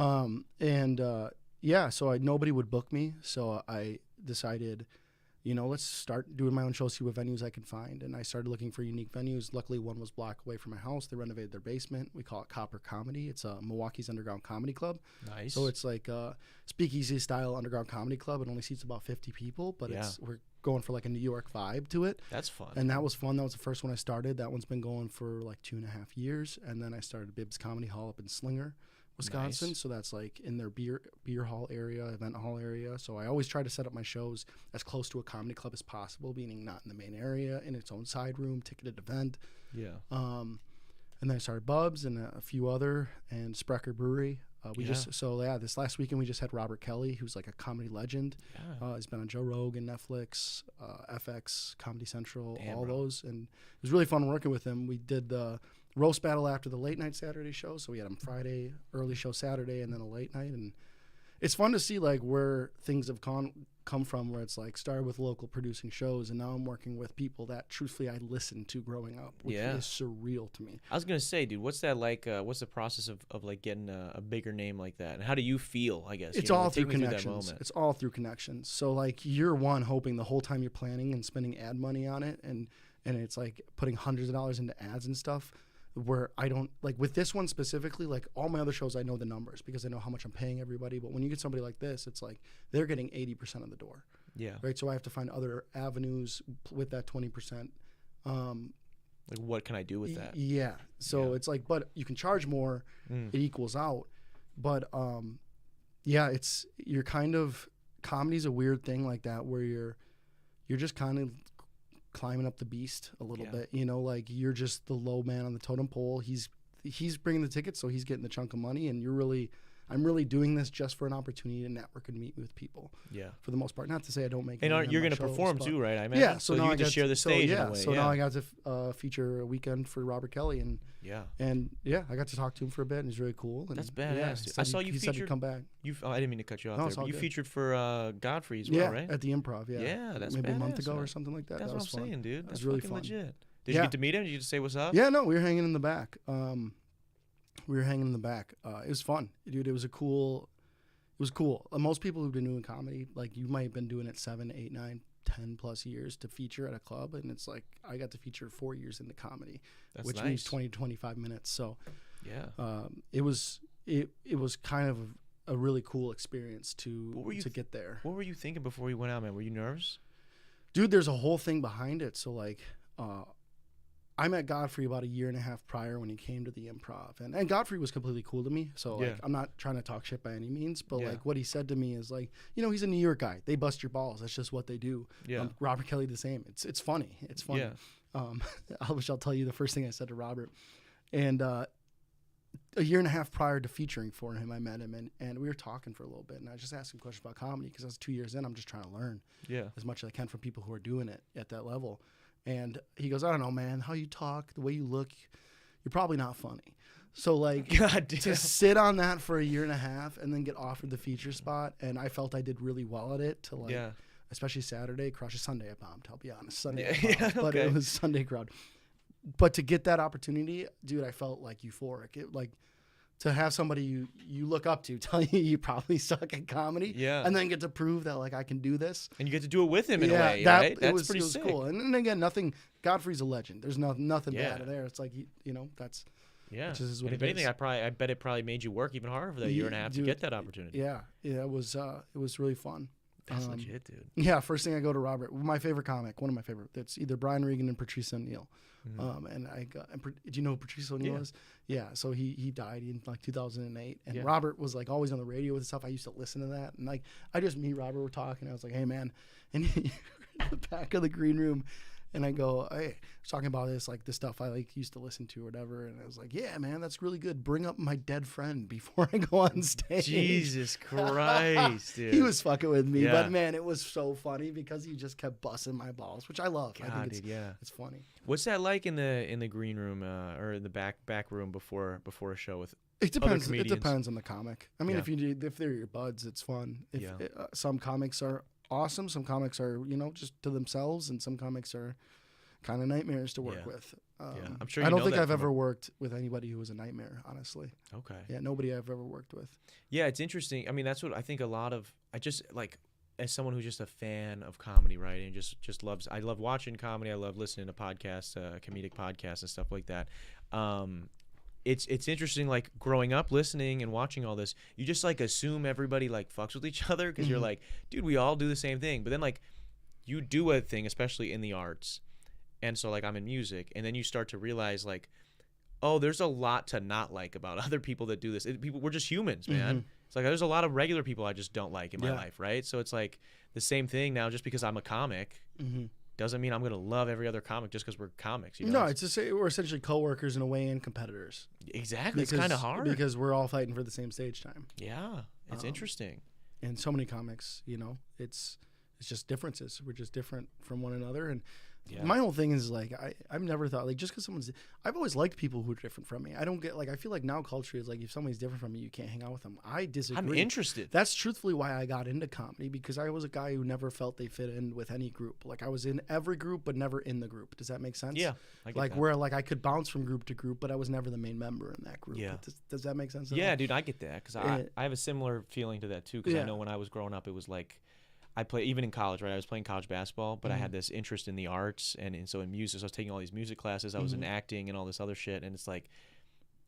So nobody would book me, so I decided, let's start doing my own show, see what venues I can find. And I started looking for unique venues. Luckily, one was a block away from my house. They renovated their basement. We call it Copper Comedy. It's Milwaukee's underground comedy club. Nice. So it's like a speakeasy style underground comedy club. It only seats about 50 people, but we're going for like a New York vibe to it. That's fun. And that was fun. That was the first one I started. That one's been going for like 2.5 years. And then I started Bibbs Comedy Hall up in Slinger, Wisconsin. Nice. So that's like in their beer hall area, event hall area. So I always try to set up my shows as close to a comedy club as possible, meaning not in the main area, in its own side room, ticketed event. Yeah. And then I started Bubs and a few other, and Sprecher Brewery. This last weekend we just had Robert Kelly, who's like a comedy legend. Yeah. He's been on Joe Rogan, Netflix, FX, Comedy Central, those. And it was really fun working with him. We did the roast battle after the late night Saturday show. So we had him Friday, early show Saturday, and then a late night. And it's fun to see like where things have come from, where it's like started with local producing shows, and now I'm working with people that truthfully I listened to growing up, which is surreal to me. I was gonna say, dude, what's that like? What's the process of like getting a bigger name like that, and how do you feel? I guess it's all through connections. It's all through connections. So like you're hoping the whole time you're planning and spending ad money on it, and it's like putting hundreds of dollars into ads and stuff. Where I don't like with this one specifically, like all my other shows, I know the numbers because I know how much I'm paying everybody. But when you get somebody like this, it's like they're getting 80% of the door. Yeah. Right. So I have to find other avenues with that 20% Like, what can I do with that? Yeah. So it's like, but you can charge more. It equals out. But yeah, you're kind of, comedy's a weird thing like that where you're just kind of climbing up the beast a little bit, you know, like you're just the low man on the totem pole. He's bringing the tickets, so he's getting the chunk of money, and I'm really doing this just for an opportunity to network and meet with people. Yeah. For the most part, not to say I don't make. And you're going to perform too, right? I imagine. Yeah. So now you get to share the stage. In a way. So now I got to feature a weekend for Robert Kelly, and I got to talk to him for a bit, and he's really cool. And that's badass. Yeah, I saw you he featured. Said he'd come back. I didn't mean to cut you off there. But you good. featured for Godfrey as well, right? At the Improv. Yeah. Yeah, that's maybe badass, a month ago man. or something like that. That's that was what I'm fun. saying, dude. That's really fun. Legit. Did you get to meet him? Did you just say what's up? Yeah, no, we were hanging in the back. We were hanging in the back. It was fun, dude. It was cool. Most people who've been doing comedy, like you might have been doing it 7, 8, 9, 10 plus years to feature at a club, and it's like I got to feature 4 years into comedy, which means 20 to 25 minutes. So it was kind of a really cool experience to get there. What were you thinking before you went out, man? Were you nervous? Dude, there's a whole thing behind it. So like I met Godfrey about a year and a half prior when he came to the Improv, and Godfrey was completely cool to me. So like, I'm not trying to talk shit by any means, but like what he said to me is like, you know, he's a New York guy. They bust your balls. That's just what they do. Yeah. Robert Kelly the same. It's funny. It's funny. Yeah. I'll tell you the first thing I said to Robert, and a year and a half prior to featuring for him, I met him and we were talking for a little bit, and I just asked him questions about comedy because I was 2 years in. I'm just trying to learn as much as I can from people who are doing it at that level. And he goes, I don't know, man, how you talk, the way you look, you're probably not funny. So, like, to sit on that for a year and a half and then get offered the feature spot, and I felt I did really well at it to, like, especially Saturday, crush a Sunday I bombed, I'll be honest. Sunday I bombed, but it was Sunday crowd. But to get that opportunity, dude, I felt, like, euphoric. It, like, to have somebody you look up to tell you probably suck at comedy, and then get to prove that like I can do this, and you get to do it with him in a way, right? That's pretty sick. Cool. And again, Godfrey's a legend. There's nothing bad there. It's like that's Just is what and if anything, I bet it probably made you work even harder for that year and a half to get that opportunity. Yeah, it was really fun. That's legit, dude. Yeah, first thing I go to Robert, my favorite comic, one of my favorite. It's either Brian Regan and Patrice O'Neill. And do you know who Patrice O'Neill is? Yeah, so he died in like 2008, and Robert was like always on the radio with stuff. I used to listen to that, and like I just me Robert were talking. I was like, hey man, and he in the back of the green room. And I go, hey, I was talking about this, like the stuff I like used to listen to or whatever. And I was like, yeah, man, that's really good. Bring up my dead friend before I go on stage. Jesus Christ, dude. He was fucking with me. But man, it was so funny because he just kept busting my balls, which I love. God, I think it's funny. What's that like in the green room or in the back room before a show with It depends. other It depends on the comic. I mean, if they're your buds, it's fun. Some comics are awesome. Some comics are, just to themselves, and some comics are kind of nightmares to work with. I'm sure. I don't think I've ever worked with anybody who was a nightmare, honestly. Okay. Yeah, nobody I've ever worked with. Yeah, it's interesting. I mean, that's what I think. I just like, as someone who's just a fan of comedy, right, and just loves. I love watching comedy. I love listening to podcasts, comedic podcasts, and stuff like that. It's interesting, like growing up listening and watching all this, you just like assume everybody like fucks with each other because you're like, dude, we all do the same thing. But then like you do a thing, especially in the arts, and so like I'm in music, and then you start to realize like, oh, there's a lot to not like about other people that do this. We're just humans, man. It's like there's a lot of regular people I just don't like in my life, right? So it's like the same thing now. Just because I'm a comic. Doesn't mean I'm going to love every other comic just because we're comics. No, it's just we're essentially coworkers in a way and competitors. Exactly. It's kind of hard. Because we're all fighting for the same stage time. Yeah. It's interesting. And so many comics, it's just differences. We're just different from one another. And my whole thing is like, I've never thought like just because I've always liked people who are different from me. I don't get like, I feel like now culture is like, if somebody's different from me, you can't hang out with them. I disagree. I'm interested. That's truthfully why I got into comedy, because I was a guy who never felt they fit in with any group. Like I was in every group, but never in the group. Does that make sense? Yeah. Where like I could bounce from group to group, but I was never the main member in that group. Yeah. Does that make sense? Yeah, dude, I get that. Cause I have a similar feeling to that too. Cause I know when I was growing up, it was like, I play even in college, right? I was playing college basketball, but I had this interest in the arts and so in music. So I was taking all these music classes. I was in acting and all this other shit. And it's like,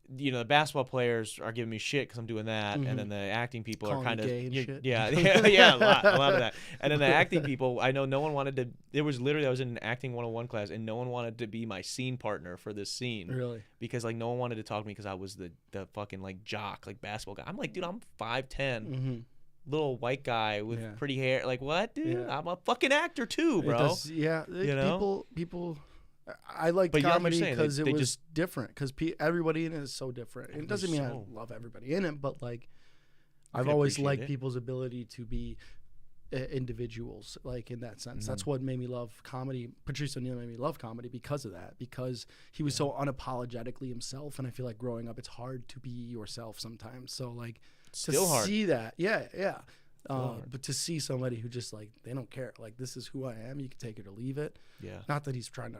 the basketball players are giving me shit because I'm doing that, and then the acting people Calling are kind of gay and shit. yeah, a lot of that. And then the acting people, I know no one wanted to. There was literally I was in an acting 101 class, and no one wanted to be my scene partner for this scene. Really? Because like no one wanted to talk to me because I was the fucking like jock, like basketball guy. I'm like, dude, I'm 5'10". Little white guy with pretty hair. Like, what, dude? I'm a fucking actor too, bro. People. I like comedy because it was just different. Because everybody in it is so different. It doesn't mean I love everybody in it, but like, I've always liked people's ability to be individuals, like in that sense. That's what made me love comedy. Patrice O'Neal made me love comedy because of that. Because he was so unapologetically himself, and I feel like growing up, it's hard to be yourself sometimes. So like, still hard. See that, but to see somebody who just like they don't care, like this is who I am. You can take it or leave it. Yeah. Not that he's trying to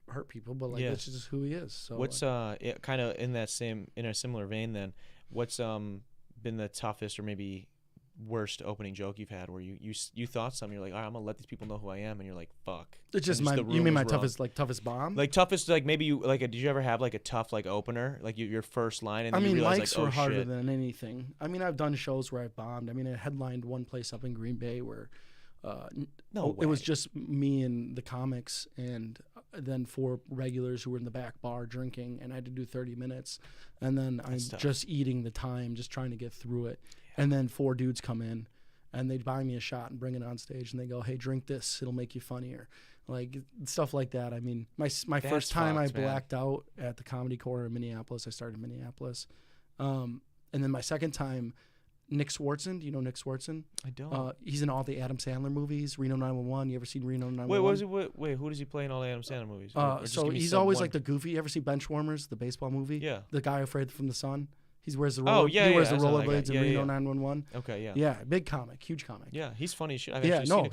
hurt people, but like that's just who he is. So what's kind of in a similar vein then? What's been the toughest or maybe worst opening joke you've had where you thought something, you're like, all right, I'm gonna let these people know who I am, and you're like, fuck. It's just you mean my toughest bomb? Like toughest, like maybe you like did you ever have like a tough like opener, like your first line? And you realize, mics like, were harder than anything. I mean, I've done shows where I've bombed. I mean, I headlined one place up in Green Bay where it was just me and the comics, and then 4 regulars who were in the back bar drinking, and I had to do 30 minutes, and then I'm just eating the time, just trying to get through it. And then 4 dudes come in, and they buy me a shot and bring it on stage, and they go, "Hey, drink this; it'll make you funnier." Like stuff like that. I mean, my first time I blacked out at the Comedy Corner in Minneapolis. I started in Minneapolis, and then my second time, Nick Swartzen. Do you know Nick Swartzen? I don't. He's in all the Adam Sandler movies. Reno 911. You ever seen Reno 911? Wait, who does he play in all the Adam Sandler movies? So he's always like the goofy. You ever see Benchwarmers, the baseball movie? Yeah. The guy afraid from the sun. He wears the rollerblades in Reno 911. Okay, yeah. Yeah, big comic, huge comic. Yeah, he's funny as shit.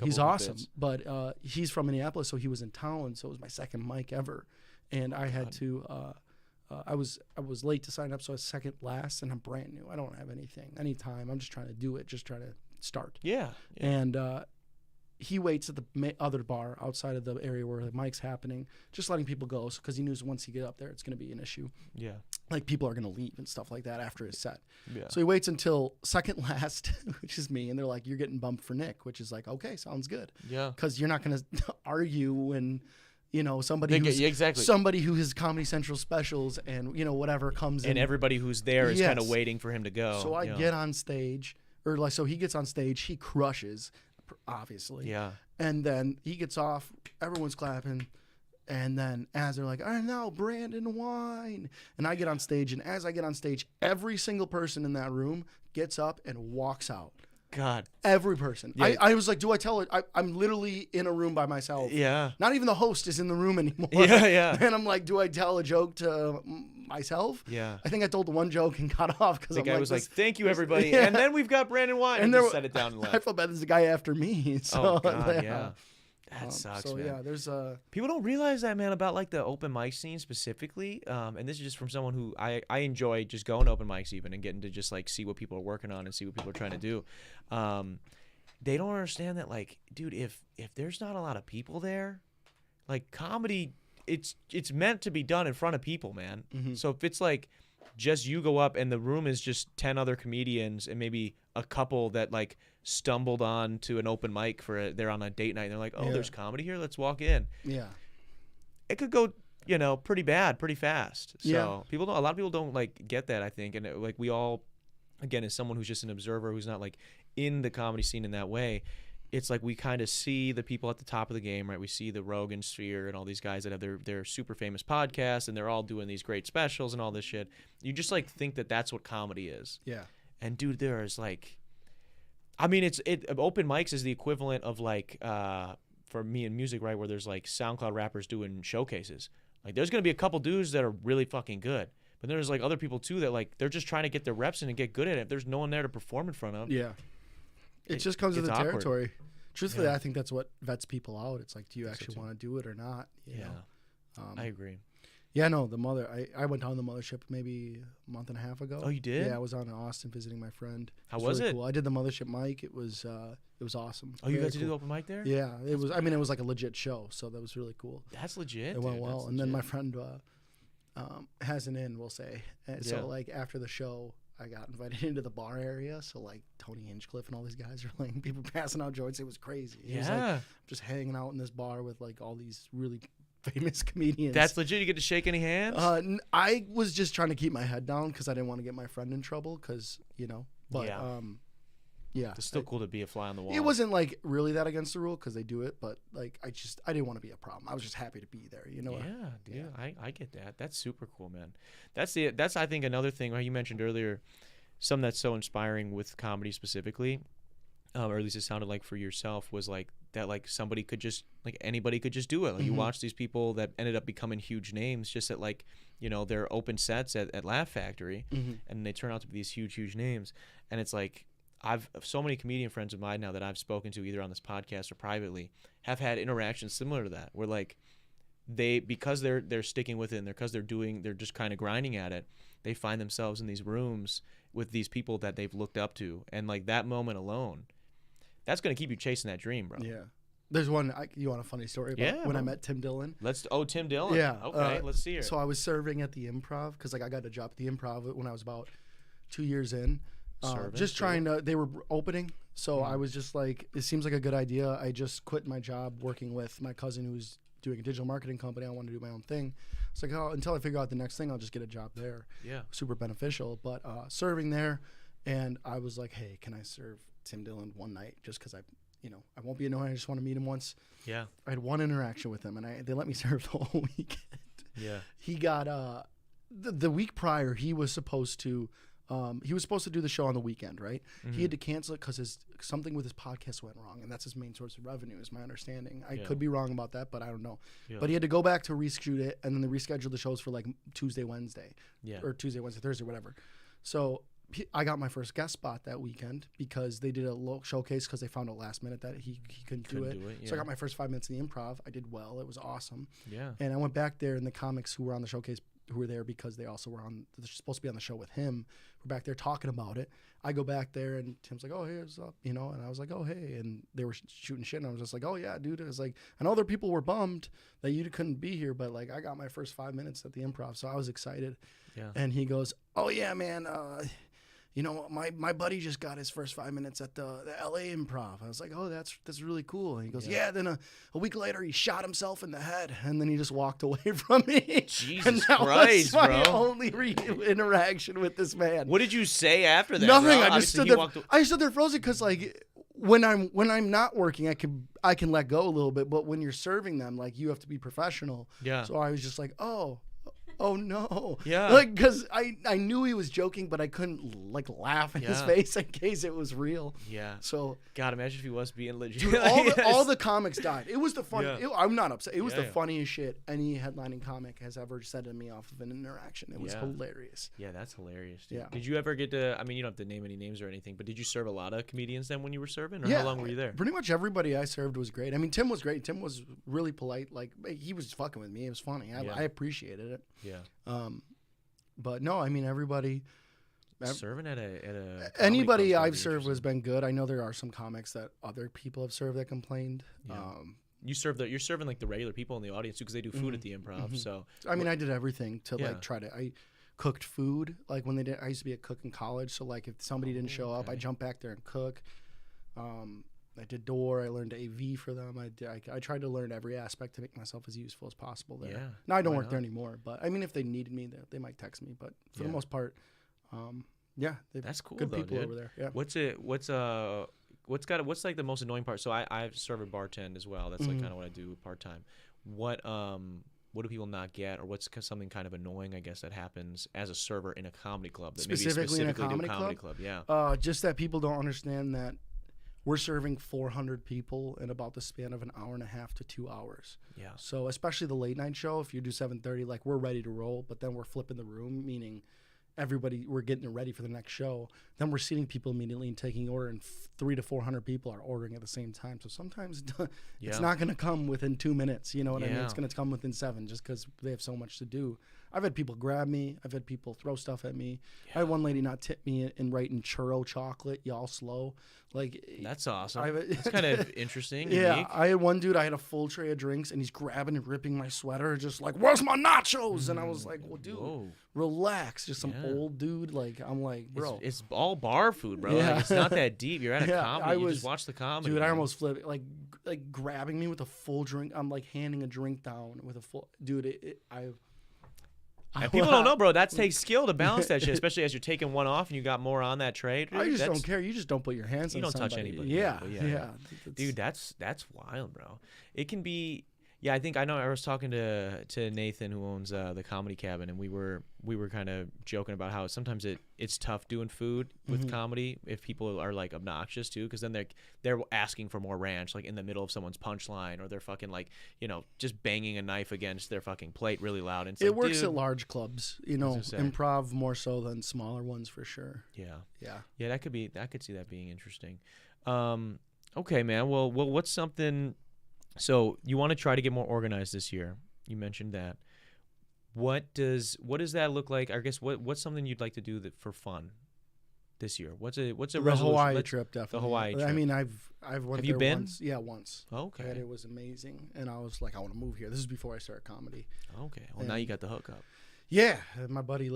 He's awesome. But he's from Minneapolis, so he was in town. So it was my second mic ever, and I had to. I was late to sign up, so I was second last, and I'm brand new. I don't have anytime. I'm just trying to do it, just trying to start. Yeah. And he waits at the other bar outside of the area where the mic's happening, just letting people go, because he knew once he get up there, it's going to be an issue. Yeah. Like people are going to leave and stuff like that after his set. Yeah. So he waits until second last, which is me, and they're like, "You're getting bumped for Nick," which is like, okay, sounds good. Yeah. Because you're not going to argue when, somebody who has Comedy Central specials and, whatever comes in. And everybody who's there is kind of waiting for him to go. So I get on stage, so he gets on stage, he crushes, obviously. Yeah. And then he gets off, everyone's clapping. And then as they're like, "All right, now Brandon Wein." And I get on stage, and as I get on stage, every single person in that room gets up and walks out. God. Every person. Yeah. I was like, do I tell it? I'm literally in a room by myself. Yeah. Not even the host is in the room anymore. Yeah. And I'm like, do I tell a joke to myself? Yeah. I think I told the one joke and got off because the guy was like, "Thank you, everybody." Yeah. And then we've got Brandon Wein. And then set it down and left. I felt bad. There's a guy after me. So, oh, God, yeah. That sucks, man. Yeah, there's people don't realize that, man, about like the open mic scene specifically. And this is just from someone who I enjoy just going to open mics even and getting to just like see what people are working on and see what people are trying to do. They don't understand that, like, dude, if there's not a lot of people there, like comedy, it's meant to be done in front of people, man. Mm-hmm. So if it's like just you go up and the room is just 10 other comedians and maybe a couple that like stumbled on to an open mic they're on a date night and they're like, "Oh, there's comedy here, let's walk in." Yeah. It could go, pretty bad, pretty fast. So a lot of people don't like get that, I think. And like we all, again, as someone who's just an observer, who's not like in the comedy scene in that way, it's like we kind of see the people at the top of the game, right? We see the Rogan sphere and all these guys that have their super famous podcasts and they're all doing these great specials and all this shit. You just like think that that's what comedy is. Yeah. And dude, there is like, I mean, open mics is the equivalent of like, for me in music, right? Where there's like SoundCloud rappers doing showcases. Like there's going to be a couple dudes that are really fucking good. But there's like other people too that like, they're just trying to get their reps in and get good at it. If there's no one there to perform in front of. Yeah. It just comes with the territory. Truthfully, I think that's what vets people out. It's like, do you actually want to do it or not? You know? I agree. Yeah, no, I went down the mothership maybe a month and a half ago. Oh, you did? Yeah, I was on in Austin visiting my friend. How was it? Cool. I did the mothership mic. It was awesome. Oh, you got to do the open mic there? Yeah, it was like a legit show, so that was really cool. That's legit. It went well. And then my friend has an in, we'll say. And so like after the show, I got invited into the bar area. So like Tony Hinchcliffe and all these guys are like people passing out joints. It was crazy. It was like just hanging out in this bar with like all these really famous comedians. That's legit. You get to shake any hands? I was just trying to keep my head down because I didn't want to get my friend in trouble because, you know, but yeah. It's still cool to be a fly on the wall. It wasn't like really that against the rule because they do it, but like I didn't want to be a problem. I was just happy to be there, you know? Yeah, dude. I get that. That's super cool, man. That's I think another thing you mentioned earlier, something that's so inspiring with comedy specifically, or at least it sounded like for yourself, was like that like somebody could just like anybody could just do it. Like you watch these people that ended up becoming huge names just at like, you know, their open sets at Laugh Factory, and they turn out to be these huge names. And it's like I've so many comedian friends of mine now that I've spoken to either on this podcast or privately have had interactions similar to that, where like because they're sticking with it and they're just kind of grinding at it, they find themselves in these rooms with these people that they've looked up to, and like that moment alone, that's gonna keep you chasing that dream, bro. Yeah. There's one. You want a funny story about when I met Tim Dillon? Tim Dillon. Yeah. Okay. Let's see her. So I was serving at the Improv because like I got a job at the Improv when I was about 2 years in. Just trying to. They were opening, so I was just like, it seems like a good idea. I just quit my job working with my cousin who's doing a digital marketing company. I wanted to do my own thing. It's like, until I figure out the next thing, I'll just get a job there. Yeah. Super beneficial. But serving there, and I was like, hey, can I serve Tim Dillon one night just because I won't be annoying. I just want to meet him once. Yeah. I had one interaction with him, and they let me serve the whole weekend. Yeah. He got the week prior. He was supposed to do the show on the weekend, right? He had to cancel it because something with his podcast went wrong, and that's his main source of revenue, is my understanding. I could be wrong about that, but I don't know. Yeah. But he had to go back to reshoot it, and then they rescheduled the shows for like Tuesday, Wednesday, or Tuesday, Wednesday, Thursday, whatever. So I got my first guest spot that weekend because they did a low showcase because they found out last minute that he couldn't do it. Yeah. So I got my first 5 minutes in the Improv. I did well. It was awesome. Yeah. And I went back there, and the comics who were on the showcase, who were there because they also were they're supposed to be on the show with him, we're back there talking about it. I go back there, and Tim's like, oh, hey, what's up? You know, and I was like, oh, hey. And they were shooting shit, and I was just like, oh, yeah, dude. It was like, I know other people were bummed that you couldn't be here, but, like, I got my first 5 minutes at the Improv, so I was excited. Yeah. And he goes, oh, yeah, man, you know, my buddy just got his first 5 minutes at the LA Improv. I was like, oh, that's really cool. And he goes, yeah. Then a week later, he shot himself in the head, and then he just walked away from me. Jesus and that Christ, was my bro! only interaction with this man. What did you say after that? Nothing. Bro? I just stood there. I stood there frozen because, like, when I'm not working, I can let go a little bit. But when you're serving them, like, you have to be professional. Yeah. So I was just like, oh no. Yeah. Like, because I knew he was joking, but I couldn't like laugh in his face in case it was real. Yeah. So God, imagine if he was being legit. Dude, all the comics died. It was the fun. Yeah. I'm not upset. It was the funniest shit any headlining comic has ever said to me off of an interaction. It was hilarious. Yeah, that's hilarious. Dude. Yeah. Did you ever get to? I mean, you don't have to name any names or anything, but did you serve a lot of comedians then when you were serving, or how long were you there? Pretty much everybody I served was great. I mean, Tim was great. Tim was really polite. Like, he was fucking with me. It was funny. I appreciated it. Yeah. But no, I mean, everybody serving at a anybody I've served has been good. I know there are some comics that other people have served that complained. Yeah. You're serving like the regular people in the audience because they do food at the Improv. So I mean, I did everything to like try to. I cooked food like when I used to be a cook in college. So like if somebody didn't show up, I jump back there and cook. I did door. I learned AV for them. I tried to learn every aspect to make myself as useful as possible there. Yeah. Now I don't work there anymore, but I mean, if they needed me, they might text me. But for the most part, that's cool. Good though, people dude. over there. Yeah. What's like the most annoying part? So I serve a bartend as well. That's like kind of what I do part time. What do people not get, or what's something kind of annoying, I guess, that happens as a server in a comedy club? That specifically in a comedy club? Yeah. Just that people don't understand that we're serving 400 people in about the span of an hour and a half to 2 hours. Yeah. So especially the late night show, if you do 7:30, like we're ready to roll, but then we're flipping the room, meaning we're getting ready for the next show. Then we're seating people immediately and taking order, and 300 to 400 people are ordering at the same time. So sometimes it's not going to come within 2 minutes. You know what I mean? It's going to come within 7 just because they have so much to do. I've had people grab me. I've had people throw stuff at me. I had one lady not tip me and write in churro chocolate, y'all slow. Like, that's awesome. That's kind of interesting. Yeah, unique. I had one dude, I had a full tray of drinks, and he's grabbing and ripping my sweater, just like, where's my nachos? And I was like, well, dude, relax. Just some old dude. Like, I'm like, bro. It's all bar food, bro. Like, it's not that deep. You're at a comedy. You just watch the comedy. Dude, I almost flipped. Like grabbing me with a full drink. I'm like handing a drink down with a full. Dude, and people don't know, bro. That takes skill to balance that shit, especially as you're taking one off and you got more on that tray. Dude, I just don't care. You just don't put your hands on somebody. You don't touch anybody. Yeah. Dude, that's wild, bro. It can be. Yeah, I know. I was talking to Nathan, who owns the Comedy Cabin, and we were kind of joking about how sometimes it's tough doing food with comedy if people are like obnoxious too, because then they're asking for more ranch like in the middle of someone's punchline, or they're fucking like just banging a knife against their fucking plate really loud. And it works at large clubs, improv more so than smaller ones for sure. Yeah. I could see that being interesting. Okay, man. Well, what's something? So you want to try to get more organized this year. You mentioned that. What does that look like? I guess what's something you'd like to do for fun this year? What's a resolution? The Hawaii trip, definitely. The Hawaii trip. I mean, I've went Have you there been? once. Yeah, once. Okay. And it was amazing, and I was like, I want to move here. This is before I started comedy. Okay. Well, now you got the hookup. Yeah, my buddy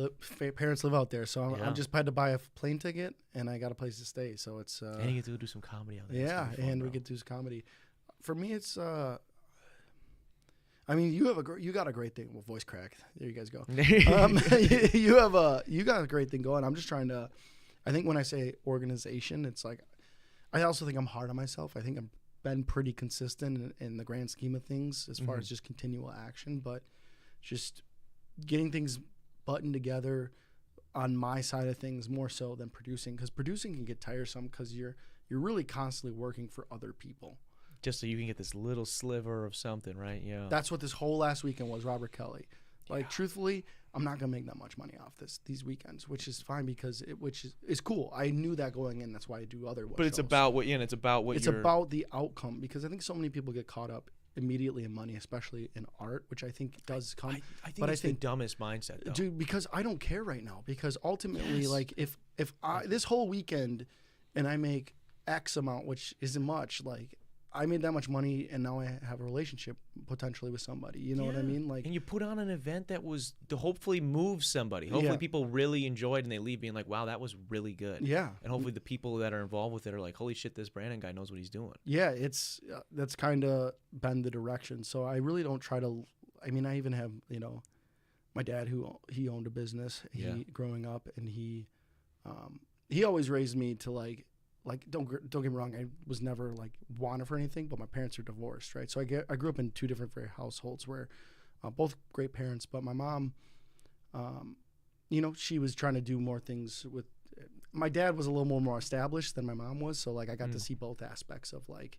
parents live out there, so I just had to buy a plane ticket, and I got a place to stay. So it's and you get to do some comedy out there. Yeah, and we get to do some comedy. For me, it's I mean, you got a great thing. Well, voice crack. There you guys go. You got a great thing going. I'm just trying to. I think when I say organization, it's like I also think I'm hard on myself. I think I've been pretty consistent in the grand scheme of things as far as just continual action, but just getting things buttoned together on my side of things more so than producing, because producing can get tiresome because you're really constantly working for other people. Just so you can get this little sliver of something, right? Yeah. That's what this whole last weekend was, Robert Kelly. Like, truthfully, I'm not gonna make that much money off these weekends, which is fine because it's cool. I knew that going in. That's why I do other. But it's about what, it's about what. It's about the outcome, because I think so many people get caught up immediately in money, especially in art, which I think does come. I think it's the dumbest mindset, though. Dude, because I don't care right now. Because ultimately, like, if I this whole weekend and I make X amount, which isn't much, like, I made that much money, and now I have a relationship potentially with somebody. You know what I mean? Like, and you put on an event that was to hopefully move somebody. Hopefully, people really enjoyed, and they leave being like, "Wow, that was really good." Yeah. And hopefully, the people that are involved with it are like, "Holy shit, this Brandon guy knows what he's doing." Yeah, it's that's kind of been the direction. So I really don't try to. I mean, I even have my dad he owned a business growing up, and he always raised me to like don't get me wrong, I was never like wanted for anything, but my parents are divorced, right? So I grew up in two different households where both great parents, but my mom, she was trying to do more things with. My dad was a little more established than my mom was, so like I got to see both aspects of like,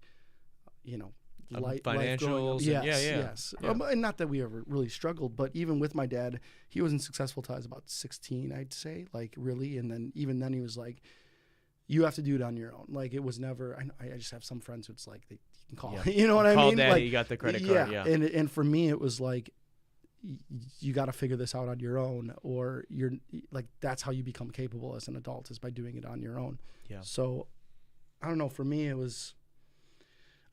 financials. Yes. And not that we ever really struggled, but even with my dad, he wasn't successful till I was about 16, I'd say, like really, and then even then he was like, you have to do it on your own. Like, it was never. I just have some friends who it's like you can call. You know what I mean? Daddy, like, you got the credit card. Yeah. And for me, it was like you got to figure this out on your own, or you're like that's how you become capable as an adult, is by doing it on your own. Yeah. So I don't know. For me, it was.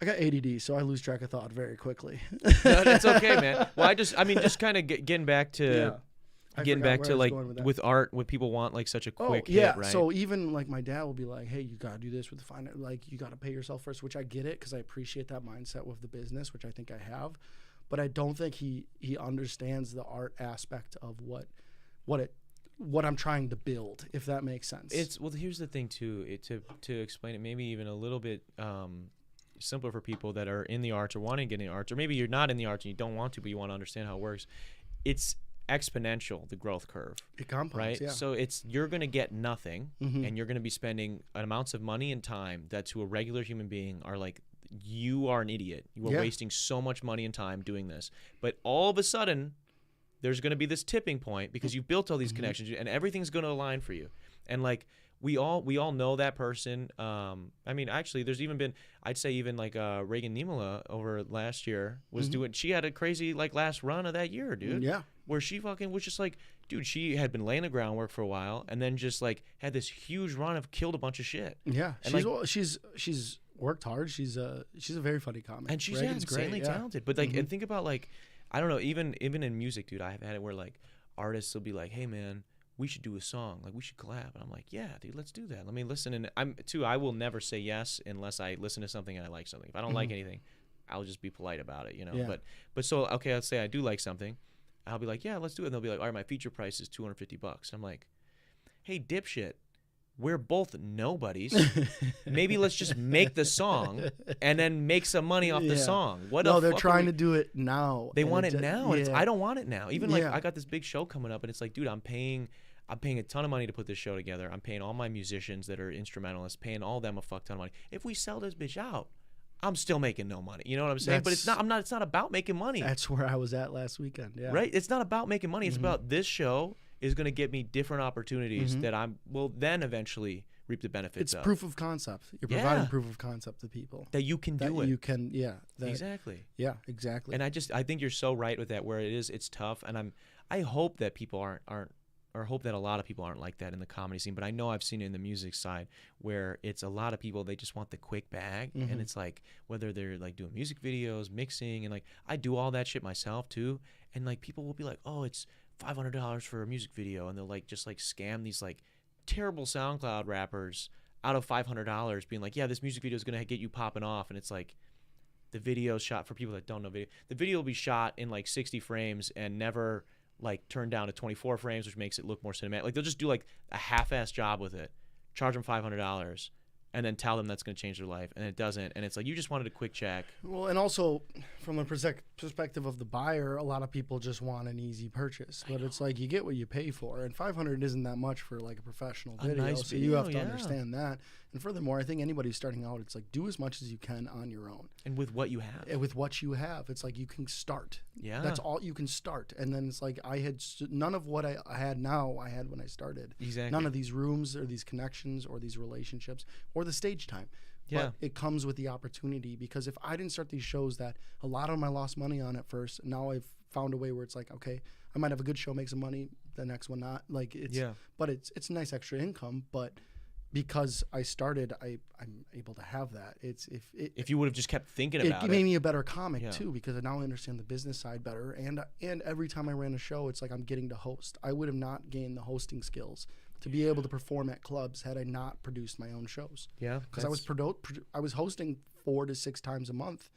I got ADD, so I lose track of thought very quickly. No, that's okay, man. Well, just kind of getting back to. Getting back to like with art, what people want like such a quick hit, right? So even like my dad will be like, "Hey, you gotta do this with the finance. Like you gotta pay yourself first," which I get it because I appreciate that mindset with the business, which I think I have, but I don't think he understands the art aspect of what I'm trying to build, if that makes sense. Here's the thing too. To explain it, maybe even a little bit simpler for people that are in the arts or want to get in the arts, or maybe you're not in the arts and you don't want to, but you want to understand how it works. It's exponential, the growth curve. It compounds, right? Yeah. So you're going to get nothing, and you're going to be spending amounts of money and time that to a regular human being are like, you are an idiot. You are wasting so much money and time doing this. But all of a sudden, there's going to be this tipping point because you've built all these connections and everything's going to align for you. And like we all know that person. I mean, actually, there's even been, I'd say even like Reagan Niemela over last year was doing. She had a crazy like last run of that year, dude. Yeah. Where she fucking was just like, dude, she had been laying the groundwork for a while and then just like had this huge run of killed a bunch of shit. Yeah. And She's worked hard. She's a very funny comic. And she's Reagan's insanely great, talented. But like, and think about like, I don't know, even in music, dude, I've had it where like artists will be like, hey man, we should do a song, like we should collab. And I'm like, yeah, dude, let's do that. Let me listen. And I will never say yes unless I listen to something and I like something. If I don't like anything, I'll just be polite about it, you know. Yeah. But so okay, let's say I do like something. I'll be like, yeah, let's do it. And they'll be like, all right, my feature price is $250. I'm like, hey, dipshit, we're both nobodies. Maybe let's just make the song and then make some money off the song. No, they're trying to do it now. They want it now. Yeah. And I don't want it now. Even like I got this big show coming up and it's like, dude, I'm paying a ton of money to put this show together. I'm paying all my musicians that are instrumentalists, paying all of them a fuck ton of money. If we sell this bitch out, I'm still making no money. You know what I'm saying? But it's not about making money. That's where I was at last weekend. Yeah. Right? It's not about making money. It's about this show is going to get me different opportunities that I will then eventually reap the benefits of. It's proof of concept. You're providing proof of concept to people. That you can do it. You can, exactly. Yeah, exactly. And I think you're so right with that where it's tough. And I hope that people aren't or hope that a lot of people aren't like that in the comedy scene, but I know I've seen it in the music side where it's a lot of people, they just want the quick bag. And it's like, whether they're like doing music videos, mixing, and like, I do all that shit myself too. And like, people will be like, oh, it's $500 for a music video. And they'll like, just like scam these like terrible SoundCloud rappers out of $500 being like, yeah, this music video is going to get you popping off. And it's like, the video's shot, for people that don't know video, the video will be shot in like 60 frames and never like turned down to 24 frames, which makes it look more cinematic. Like they'll just do like a half-ass job with it, charge them $500, and then tell them that's going to change their life, and it doesn't. And it's like, you just wanted a quick check. Well, and also from the perspective of the buyer, a lot of people just want an easy purchase, but it's like you get what you pay for, and $500 isn't that much for like a professional video. Nice so video, you have to understand that. And furthermore, I think anybody starting out, it's like do as much as you can on your own and with what you have. And with what you have, it's like you can start. Yeah, that's all you can start. And then it's like I had none of what I had now. I had when I started. Exactly. None of these rooms or these connections or these relationships or the stage time. Yeah. But it comes with the opportunity, because if I didn't start these shows that a lot of them I lost money on at first, now I've found a way where it's like, okay, I might have a good show, make some money, the next one not. Like it's but it's nice extra income, but because I started, I'm able to have that. It's if you would have just kept thinking about it. It made me a better comic too, because I now understand the business side better. And every time I ran a show, it's like I'm getting to host. I would have not gained the hosting skills to be able to perform at clubs had I not produced my own shows. Yeah, because I was hosting 4 to 6 times a month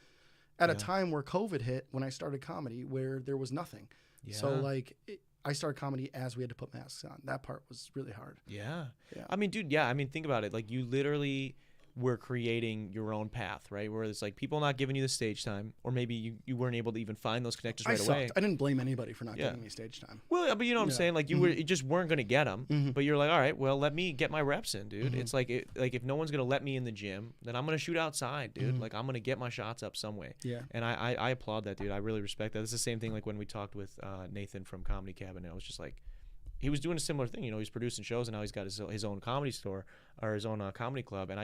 at a time where COVID hit when I started comedy, where there was nothing. Yeah. So like I started comedy as we had to put masks on. That part was really hard. Yeah. I mean, dude, think about it. Like, you literally were creating your own path, right? Where it's like people not giving you the stage time, or maybe you weren't able to even find those connections right away. I didn't blame anybody for not giving me stage time. Well, but you know what I'm saying? Like, you just weren't going to get them, but you're like, all right, well, let me get my reps in, dude. It's like, if no one's going to let me in the gym, then I'm going to shoot outside, dude. Like, I'm going to get my shots up some way. Yeah. And I applaud that, dude. I really respect that. It's the same thing like when we talked with Nathan from Comedy Cabinet. I was just like, he was doing a similar thing. You know, he's producing shows, and now he's got his own comedy store, or his own comedy club. And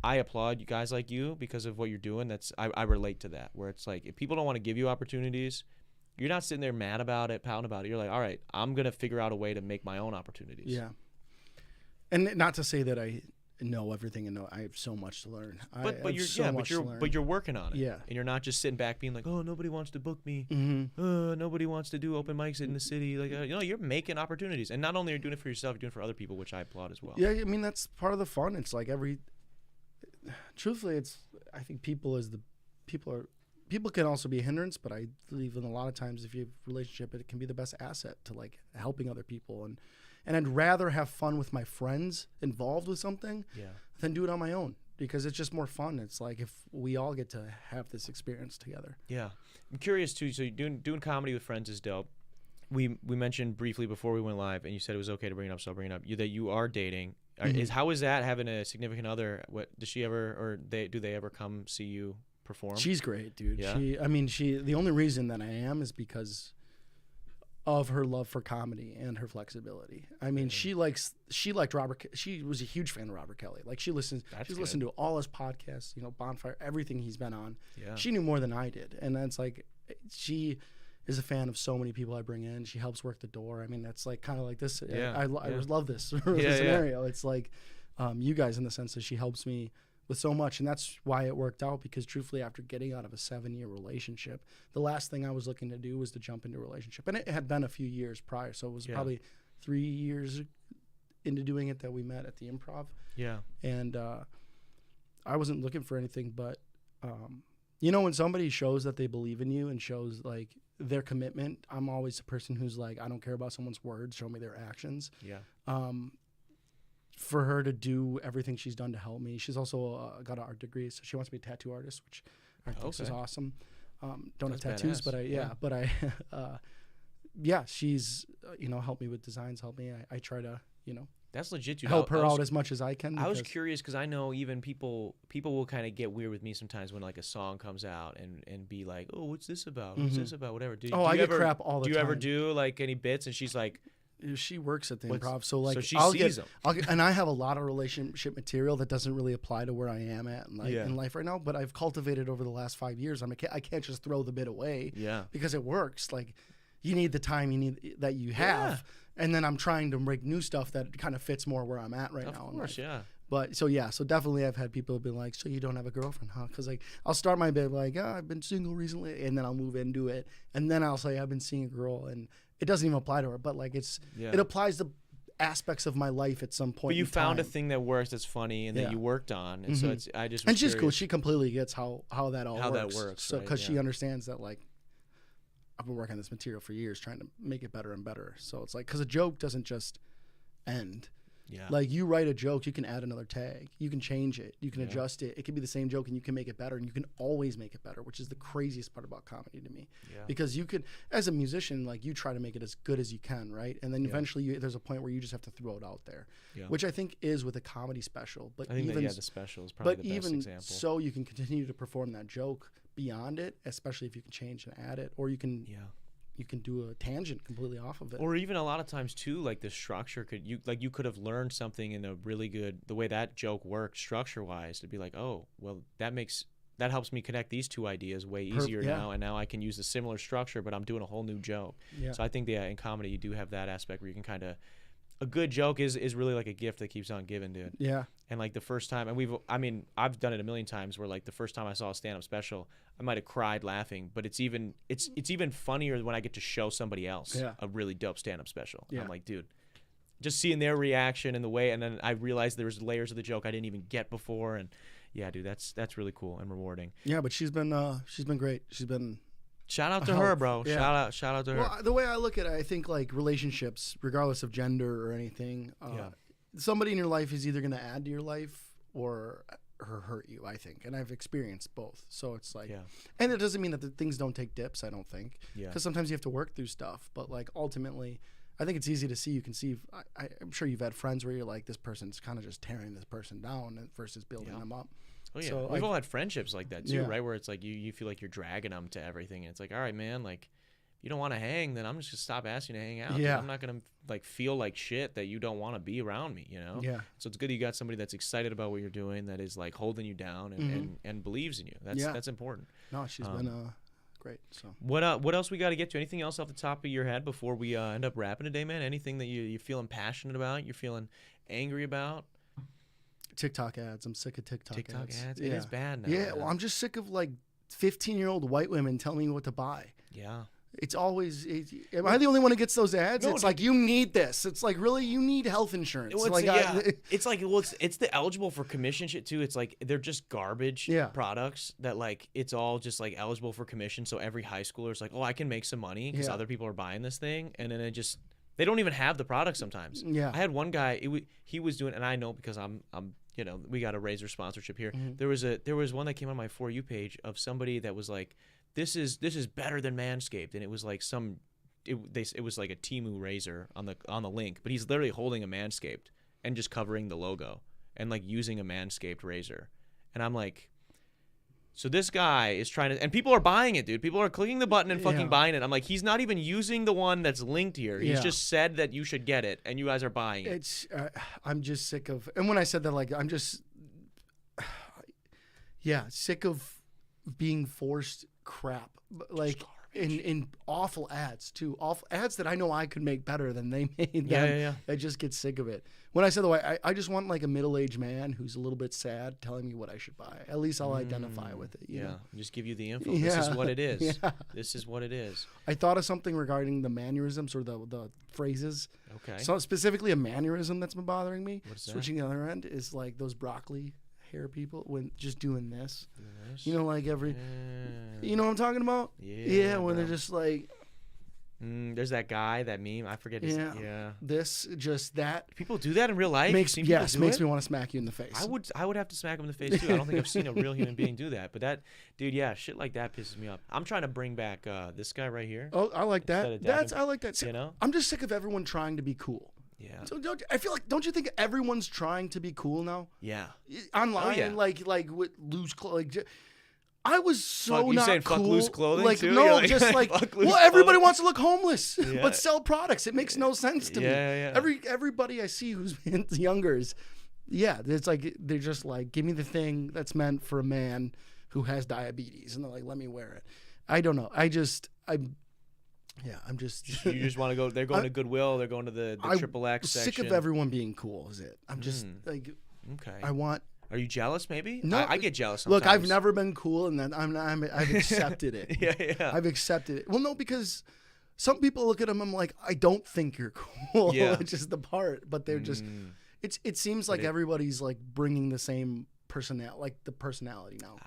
I applaud you guys like you because of what you're doing. I relate to that, where it's like, if people don't want to give you opportunities, you're not sitting there mad about it, pouting about it. You're like, all right, I'm going to figure out a way to make my own opportunities. Yeah. And not to say that I know everything and I have so much to learn. But you're working on it. Yeah. And you're not just sitting back being like, oh, nobody wants to book me. Nobody wants to do open mics in the city. Like, you're making opportunities. And not only are you doing it for yourself, you're doing it for other people, which I applaud as well. Yeah, I mean, that's part of the fun. It's like truthfully, I think people can also be a hindrance, but I believe in a lot of times if you have a relationship, it can be the best asset to like helping other people. And I'd rather have fun with my friends involved with something than do it on my own, because it's just more fun. It's like if we all get to have this experience together. Yeah. I'm curious too. So you're doing comedy with friends is dope. We mentioned briefly before we went live, and you said it was okay to bring it up, so I'll bring it up. That you are dating. How is that, having a significant other? What does she ever, or do they ever come see you perform? She's great, dude. Yeah? The only reason that I am is because of her love for comedy and her flexibility. I mean, she liked Robert. She was a huge fan of Robert Kelly. Like she's listened to all his podcasts, you know, Bonfire, everything he's been on. Yeah. She knew more than I did, and that's like, she is a fan of so many people I bring in. She helps work the door. I mean, that's like kind of like this. Yeah. I love this scenario. It's like you guys in the sense that she helps me with so much, and that's why it worked out, because truthfully, after getting out of a 7-year relationship, the last thing I was looking to do was to jump into a relationship, and it had been a few years prior, so it was probably 3 years into doing it that we met at the Improv. And I wasn't looking for anything, but you know, when somebody shows that they believe in you and shows like their commitment, I'm always the person who's like, I don't care about someone's words, show me their actions. For her to do everything she's done to help me. She's also got an art degree, so she wants to be a tattoo artist, which I think is awesome. Don't have tattoos, badass. but she's helped me with designs, helped me. I try to That's legit. Dude. help her out as much as I can. I was curious because I know even people will kind of get weird with me sometimes when like a song comes out and be like, oh, what's this about? What's this about? Whatever. I get crap all the time. Do you ever do like any bits? And she's like, she works at the Improv, so like she sees them. And I have a lot of relationship material that doesn't really apply to where I am at in life right now. But I've cultivated over the last 5 years. I can't just throw the bit away. Because it works. Like you need the time that you have, and then I'm trying to make new stuff that kind of fits more where I'm at right now. Of course, But so definitely I've had people be like, so you don't have a girlfriend, huh? Because like I'll start my bit like, I've been single recently, and then I'll move into it, and then I'll say I've been seeing a girl, and it doesn't even apply to her, but like it applies to aspects of my life at some point. But you found a thing that works, that's funny, and that you worked on, and so and she's cool. She completely gets how that all how works. that works. So because she understands that like I've been working on this material for years, trying to make it better and better. So it's like because a joke doesn't just end. Like you write a joke, you can add another tag, you can change it, you can adjust it. It can be the same joke and you can make it better, and you can always make it better, which is the craziest part about comedy to me. Because you could, as a musician, like you try to make it as good as you can, right? And then eventually there's a point where you just have to throw it out there, which I think is with a comedy special. But I think the special is probably the best example. So you can continue to perform that joke beyond it, especially if you can change and add it, or you can you can do a tangent completely off of it. Or even a lot of times too, like the structure you could have learned something in a really good, the way that joke worked structure wise, to be like, oh, well, that helps me connect these two ideas way easier now, and now I can use a similar structure, but I'm doing a whole new joke. So I think in comedy you do have that aspect where you can kind of, a good joke is really like a gift that keeps on giving, dude. And like the first time, and I've done it a million times, where like the first time I saw a stand-up special, I might have cried laughing, but it's even funnier when I get to show somebody else a really dope stand-up special. I'm like, dude, just seeing their reaction and the way, and then I realized there was layers of the joke I didn't even get before, and dude, that's really cool and rewarding. But she's been great. She's been. Shout out to her, bro. Shout out to her. Well, the way I look at it, I think like relationships, regardless of gender or anything, somebody in your life is either going to add to your life or hurt you, I think. And I've experienced both. So it's like, and it doesn't mean that the things don't take dips, I don't think. Because sometimes you have to work through stuff. But like ultimately, I think it's easy to see. You can see, I'm sure you've had friends where you're like, this person's kind of just tearing this person down versus building them up. Oh yeah, so, we've all had friendships like that too, right? Where it's like you feel like you're dragging them to everything, and it's like, all right, man, like if you don't want to hang, then I'm just gonna stop asking you to hang out. I'm not gonna like feel like shit that you don't want to be around me, you know? So it's good you got somebody that's excited about what you're doing, that is like holding you down and believes in you. That's important. No, she's been great. So what else we got to get to? Anything else off the top of your head before we end up wrapping today, man? Anything that you're feeling passionate about? You're feeling angry about? TikTok ads. I'm sick of TikTok ads. It is bad now. Yeah, well, I'm just sick of like 15-year-old white women telling me what to buy. It's always, am I the only one who gets those ads? No, it's like, you need this. It's like, really, you need health insurance. Well, it's the eligible for commission shit too. It's like, they're just garbage products that like, it's all just like eligible for commission. So every high schooler's like, oh, I can make some money because other people are buying this thing. And then they don't even have the product sometimes. I had one guy, he was doing, and I know because I'm we got a Razor sponsorship here. There was one that came on my For You page of somebody that was like, this is better than Manscaped, and it was like it was like a Temu razor on the link, but he's literally holding a Manscaped and just covering the logo and like using a Manscaped razor, and I'm like, So this guy is trying to, and people are buying it, dude. People are clicking the button and fucking buying it. I'm like, he's not even using the one that's linked here. He's just said that you should get it, and you guys are buying it. It's, I'm just sick of, and when I said that, like, I'm just, sick of being forced crap, like in awful ads too, awful ads that I know I could make better than they made. Yeah. I just get sick of it. When I said the way, I just want like a middle-aged man who's a little bit sad telling me what I should buy. At least I'll identify with it. You know? Just give you the info. This is what it is. This is what it is. I thought of something regarding the mannerisms or the phrases. Okay. So specifically a mannerism that's been bothering me. What's that? Switching the other end is like those broccoli hair people when just doing this. You know, like every, you know what I'm talking about? Yeah, when they're just like. There's that guy, that meme. I forget his name. This, just that. People do that in real life? Makes me want to smack you in the face. I would have to smack him in the face too. I don't think I've seen a real human being do that. But that, dude, shit like that pisses me off. I'm trying to bring back this guy right here. Oh, I like that. I like that. You know? I'm just sick of everyone trying to be cool. Yeah. So I feel like, don't you think everyone's trying to be cool now? Yeah. Online, like with loose clothes. Like, I was so you not saying cool. fuck loose clothing like too? no, like, just like well, everybody wants to look homeless, Yeah. but sell products. It makes no sense to me. Yeah. Everybody I see who's younger is, it's like they're just like, give me the thing that's meant for a man who has diabetes, and they're like, let me wear it. I don't know. I'm just. You just want to go. They're going to Goodwill. They're going to the triple X section. Sick of everyone being cool. Is it? I'm just like. Okay. I want. Are you jealous? Maybe. No, I get jealous sometimes. Look, I've never been cool, and then I've accepted it. Yeah. I've accepted it. Well, no, because some people look at them. I'm like, I don't think you're cool. Yeah. Which is the part, but they're just. It seems like everybody's like bringing the same personality now.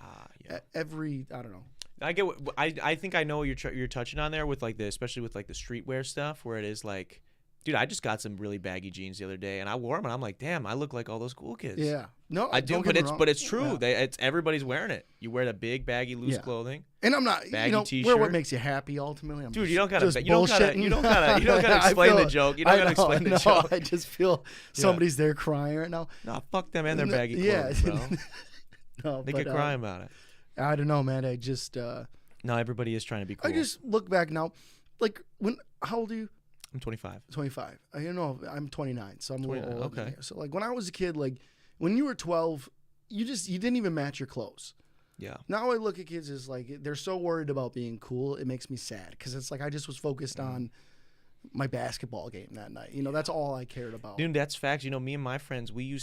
Yeah. I don't know. I get. I think I know what you're touching on there with like especially with like the streetwear stuff, where it is like. Dude, I just got some really baggy jeans the other day, and I wore them, and I'm like, damn, I look like all those cool kids. Yeah, no, I do, but it's true. Yeah. Everybody's wearing it. You wear the big baggy loose clothing, and I'm not baggy t-shirt. Wear what makes you happy. Ultimately, dude, you don't gotta explain the joke. You don't gotta explain the joke. I just feel somebody's there crying right now. No, fuck them and their baggy clothes, bro. No, they could cry about it. I don't know, man. I just. No, everybody is trying to be cool. I just look back now, like how old are you? I'm 25. 25. I don't know. I'm 29, so I'm a little older. Okay. So like when I was a kid, like when you were 12, you didn't even match your clothes. Yeah. Now I look at kids as like they're so worried about being cool. It makes me sad because it's like I just was focused on my basketball game that night. You know, that's all I cared about. Dude, that's facts. You know, me and my friends, we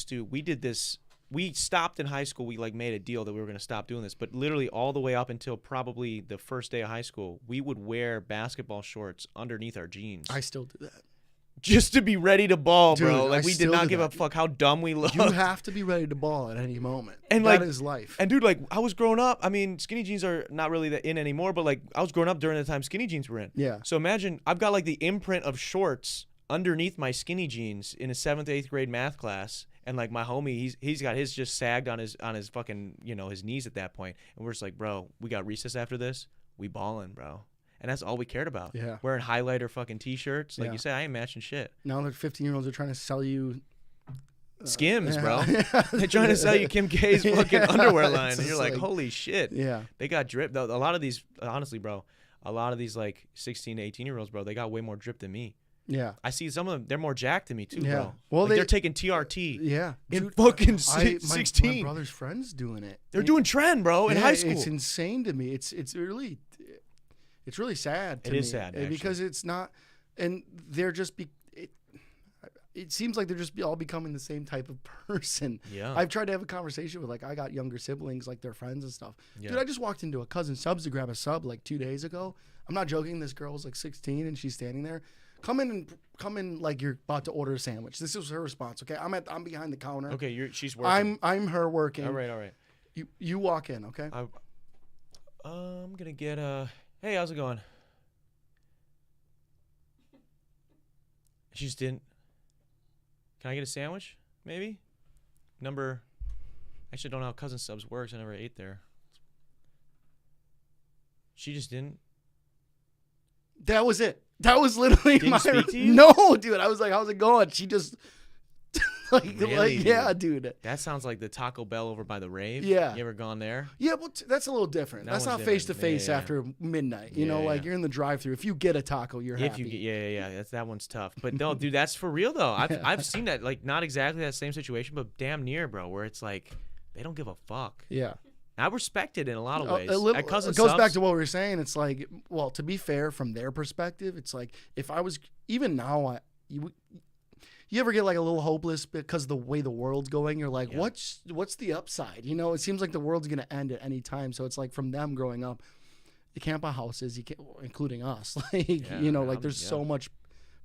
did this. We stopped in high school. We like made a deal that we were going to stop doing this. But literally all the way up until probably the first day of high school, we would wear basketball shorts underneath our jeans. I still do that. Just to be ready to ball, Dude, bro. Like we did not give a that. fuck how dumb we looked. You have to be ready to ball at any moment. And that like, is life. And dude, like I was growing up. I mean, skinny jeans are not really in anymore. But like I was growing up during the time skinny jeans were in. Yeah. So imagine I've got like the imprint of shorts underneath my skinny jeans in a 7th, 8th grade math class. And like my homie, he's got his just sagged on his fucking, you know, his knees at that point. And we're just like, bro, we got recess after this. We ballin', bro. And that's all we cared about. Yeah. Wearing highlighter fucking t-shirts. Like you said, I ain't matching shit. Now that 15-year-olds are trying to sell you Skims, bro. They're trying to sell you Kim K's fucking underwear line. And you're like, holy shit. Yeah. They got drip. A lot of these, honestly, bro, a lot of these like 16 to 18-year-olds, bro, they got way more drip than me. Yeah. I see some of them, they're more jacked than me too, yeah. bro. Well, like they're taking TRT. Yeah. In Dude, fucking my 16. My brother's friends doing it. They're doing trend, bro, in high school. It's insane to me. It's really sad to me. It is sad, actually. Because it's not, and they're just it seems like they're just all becoming the same type of person. Yeah. I've tried to have a conversation with, like, I got younger siblings, like their friends and stuff. Yeah. Dude, I just walked into a Cousin Subs to grab a sub like 2 days ago. I'm not joking. This girl's like 16 and she's standing there. Come in like you're about to order a sandwich. This was her response. Okay, I'm behind the counter. Okay, she's working. I'm her working. All right. You walk in, okay? I'm gonna get hey, how's it going? She just didn't. Can I get a sandwich? Maybe. I actually don't know how Cousin Subs works. I never ate there. She just didn't. That was it. That was literally Didn't speak to you? No, dude. I was like, how's it going? She just Really, dude? Yeah, dude. That sounds like the Taco Bell over by the rave. Yeah. You ever gone there? Yeah, well, that's a little different. That That's one's not face to different. face Yeah. after midnight. You know, Yeah, like yeah. you're in the drive-through. If you get a taco, you're If happy. you get, yeah, that one's tough. But no, dude, that's for real though. I've seen that, like not exactly that same situation, but damn near, bro, where it's like they don't give a fuck. Yeah. I respect it in a lot of ways. It Cousin goes Subs, back to what we were saying. It's like, well, to be fair, from their perspective, it's like if I was even now, you ever get like a little hopeless because of the way the world's going? You're like, Yeah. what's the upside? You know, it seems like the world's gonna end at any time. So it's like from them growing up, you can't buy houses, you can't, including us. Like you know, like there's so much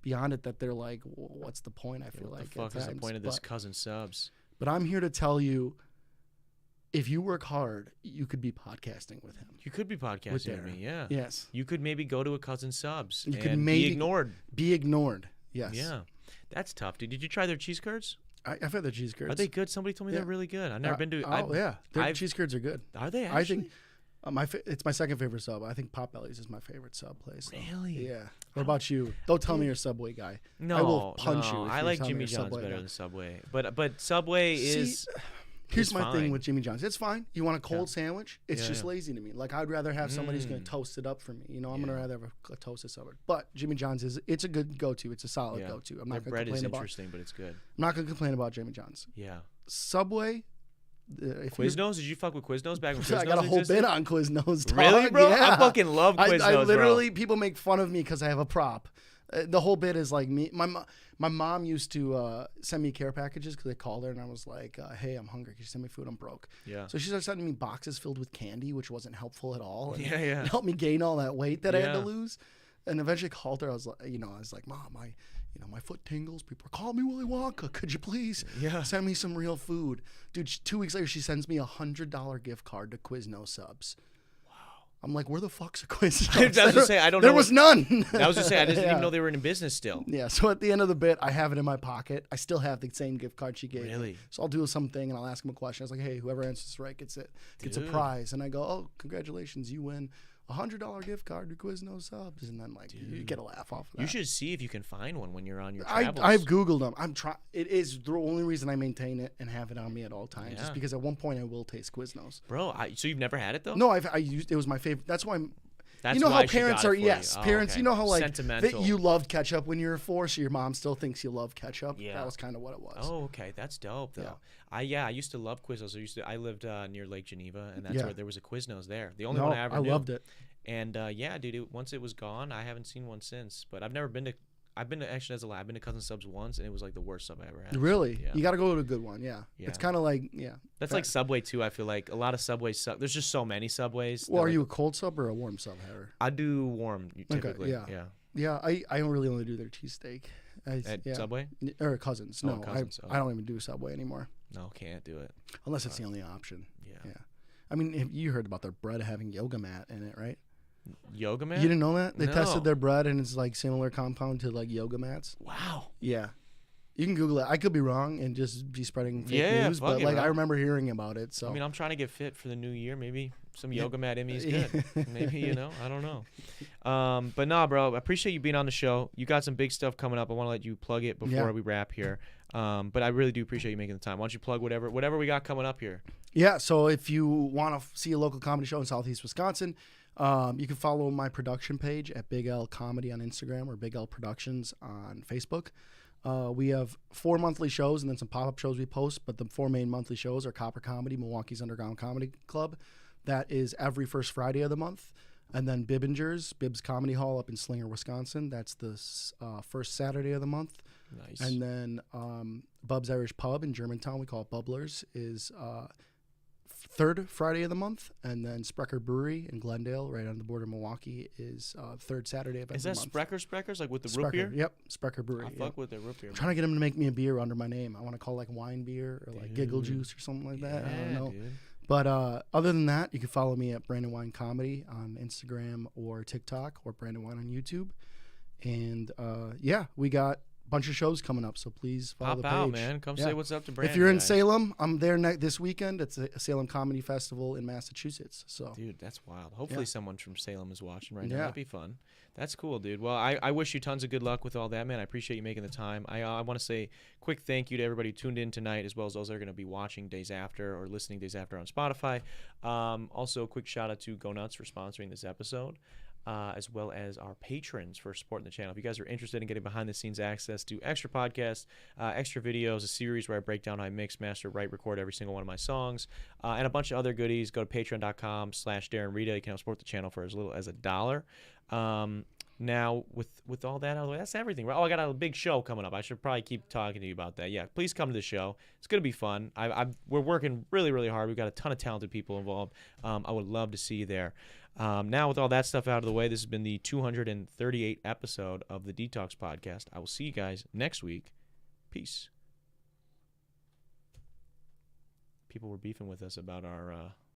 beyond it that they're like, what's the point? I feel what like the fuck at is the times. point of this Cousin Subs? But I'm here to tell you, if you work hard, you could be podcasting with him. You could be podcasting with Darren. me, yeah. Yes. You could maybe go to a Cousin Subs You could and maybe be ignored. Be ignored. Yes. Yeah, that's tough, dude. Did you try their cheese curds? I've had the cheese curds. Are they good? Somebody told me Yeah. they're really good. I've never been to. Yeah, their cheese curds are good. Are they actually? I think it's my second favorite sub. I think Potbelly's is my favorite sub place. So. Really? Yeah. What about you? Don't tell me you're a Subway guy. No, I will punch you. If I you like tell me Jimmy you're a John's Subway better guy. than Subway, but Subway is. Here's is my thing fine. with Jimmy John's. It's fine. You want a cold sandwich? It's Yeah, just yeah. lazy to me. Like I'd rather have somebody who's gonna toast it up for me. You know, I'm gonna rather have a toasted sub. But Jimmy John's it's a good go-to. It's a solid Yeah. go-to. I'm Their not gonna bread is complain about. interesting, but it's good. I'm not gonna complain about Jimmy John's. Yeah. Subway. If you're- Quiznos? Did you fuck with Quiznos back when Quiznos I got a whole existed? bit on Quiznos. Dog. Really, bro? Yeah. I fucking love Quiznos, I literally, bro. people make fun of me because I have a prop. The whole bit is like me. My mom used to send me care packages because I called her and I was like, "Hey, I'm hungry. Can you send me food? I'm broke." Yeah. So she started sending me boxes filled with candy, which wasn't helpful at all. And Yeah, yeah. It helped me gain all that weight that I had to Yeah. lose. And eventually called her. I was like, "Mom, my foot tingles. People are calling me Willy Wonka. Could you please send me some real food?" Dude, 2 weeks later, she sends me $100 gift card to Quiznos subs. I'm like, where the fuck's a Quiznos? I was gonna say, I don't know. There was none. I was just saying, I didn't Yeah. even know they were in business still. Yeah, so at the end of the bit, I have it in my pocket. I still have the same gift card she gave me. Really? So I'll do something and I'll ask him a question. I was like, hey, whoever answers this right gets a Dude. prize. And I go, oh, congratulations, you win a $100 gift card to Quiznos subs. And then like you get a laugh off of that. You should see if you can find one when you're on your I've travels. Googled them. I'm trying. It is the only reason I maintain it and have it on me at all times. Yeah. Just because at one point I will taste Quiznos. Bro, so you've never had it though? No, I used it was my favorite. That's why I'm. That's You know why how she parents got are, it for yes, you. Oh, parents, okay. you know how like Sentimental. that you loved ketchup when you were 4, so your mom still thinks you love ketchup. Yeah. That was kind of what it was. Oh, okay, that's dope though. I used to love Quiznos. I lived near Lake Geneva, and that's Yeah. where there was a Quiznos there. The only No, one I ever I knew. loved it. And yeah, dude, once it was gone, I haven't seen one since. But I've never been to. I've been to actually as a lad. I've been to Cousin Subs once, and it was like the worst sub I ever had. Really? Yeah. You got to go to a good one. Yeah. Yeah. It's kind of like That's like Subway too. I feel like a lot of Subways. There's just so many Subways. Well, that, are like, you a cold sub or a warm sub, Harry? I do warm typically. yeah. Yeah. Yeah, I don't really only do their cheesesteak. At Subway? Or Cousins. Oh, No, Cousins. Oh. I don't even do Subway anymore No, can't do it. unless it's the only option. Yeah. Yeah. I mean, you heard about their bread having yoga mat in it, right? Yoga man? You didn't know that? They No. tested their bread and it's like similar compound to like yoga mats. Wow. Yeah. You can Google it. I could be wrong and just be spreading fake Yeah, news, fuck but it, like bro. I remember hearing about it. So I mean, I'm trying to get fit for the new year. Maybe some yoga mat in me is good. Maybe, I don't know. But nah, bro, I appreciate you being on the show. You got some big stuff coming up. I want to let you plug it before we wrap here. But I really do appreciate you making the time. Why don't you plug whatever we got coming up here? Yeah, so if you want to see a local comedy show in Southeast Wisconsin, you can follow my production page at Big L Comedy on Instagram or Big L Productions on Facebook. We have 4 monthly shows and then some pop-up shows we post, but the 4 main monthly shows are Copper Comedy, Milwaukee's Underground Comedy Club. That is every first Friday of the month. And then Bibb's Comedy Hall up in Slinger, Wisconsin. That's the first Saturday of the month. Nice. And then Bub's Irish Pub in Germantown, we call it Bubblers, is third Friday of the month. And then Sprecher Brewery in Glendale, right on the border of Milwaukee, is third Saturday of every Is that month. Spreckers like with the root beer? Yep, Sprecher Brewery. I fuck with the root beer. I'm trying to get him to make me a beer under my name. I want to call it like wine beer or like Giggle Juice or something like that. I don't know. Dude. But other than that, you can follow me at Brandon Wine Comedy on Instagram or TikTok or Brandon Wine on YouTube. And we got bunch of shows coming up, so please follow Pop the page. out, man. Come say what's up to Brandon. If you're in guys. Salem, I'm there this weekend. It's a Salem Comedy Festival in Massachusetts. So, dude, that's wild. Hopefully someone from Salem is watching right now. Yeah. That'd be fun. That's cool, dude. Well, I wish you tons of good luck with all that, man. I appreciate you making the time. I want to say quick thank you to everybody who tuned in tonight, as well as those that are going to be watching days after or listening days after on Spotify. Also, a quick shout out to Go Nutz for sponsoring this episode. As well as our patrons for supporting the channel. If you guys are interested in getting behind-the-scenes access to extra podcasts, extra videos, a series where I break down how I mix, master, write, record every single one of my songs, and a bunch of other goodies, go to patreon.com/Darren Rita. You can help support the channel for as little as $1. Now, with all that out of the way, that's everything. Oh, I got a big show coming up. I should probably keep talking to you about that. Yeah, please come to the show. It's going to be fun. We're working really, really hard. We've got a ton of talented people involved. I would love to see you there. Now, with all that stuff out of the way, this has been the 238th episode of the Detox Podcast. I will see you guys next week. Peace. People were beefing with us about our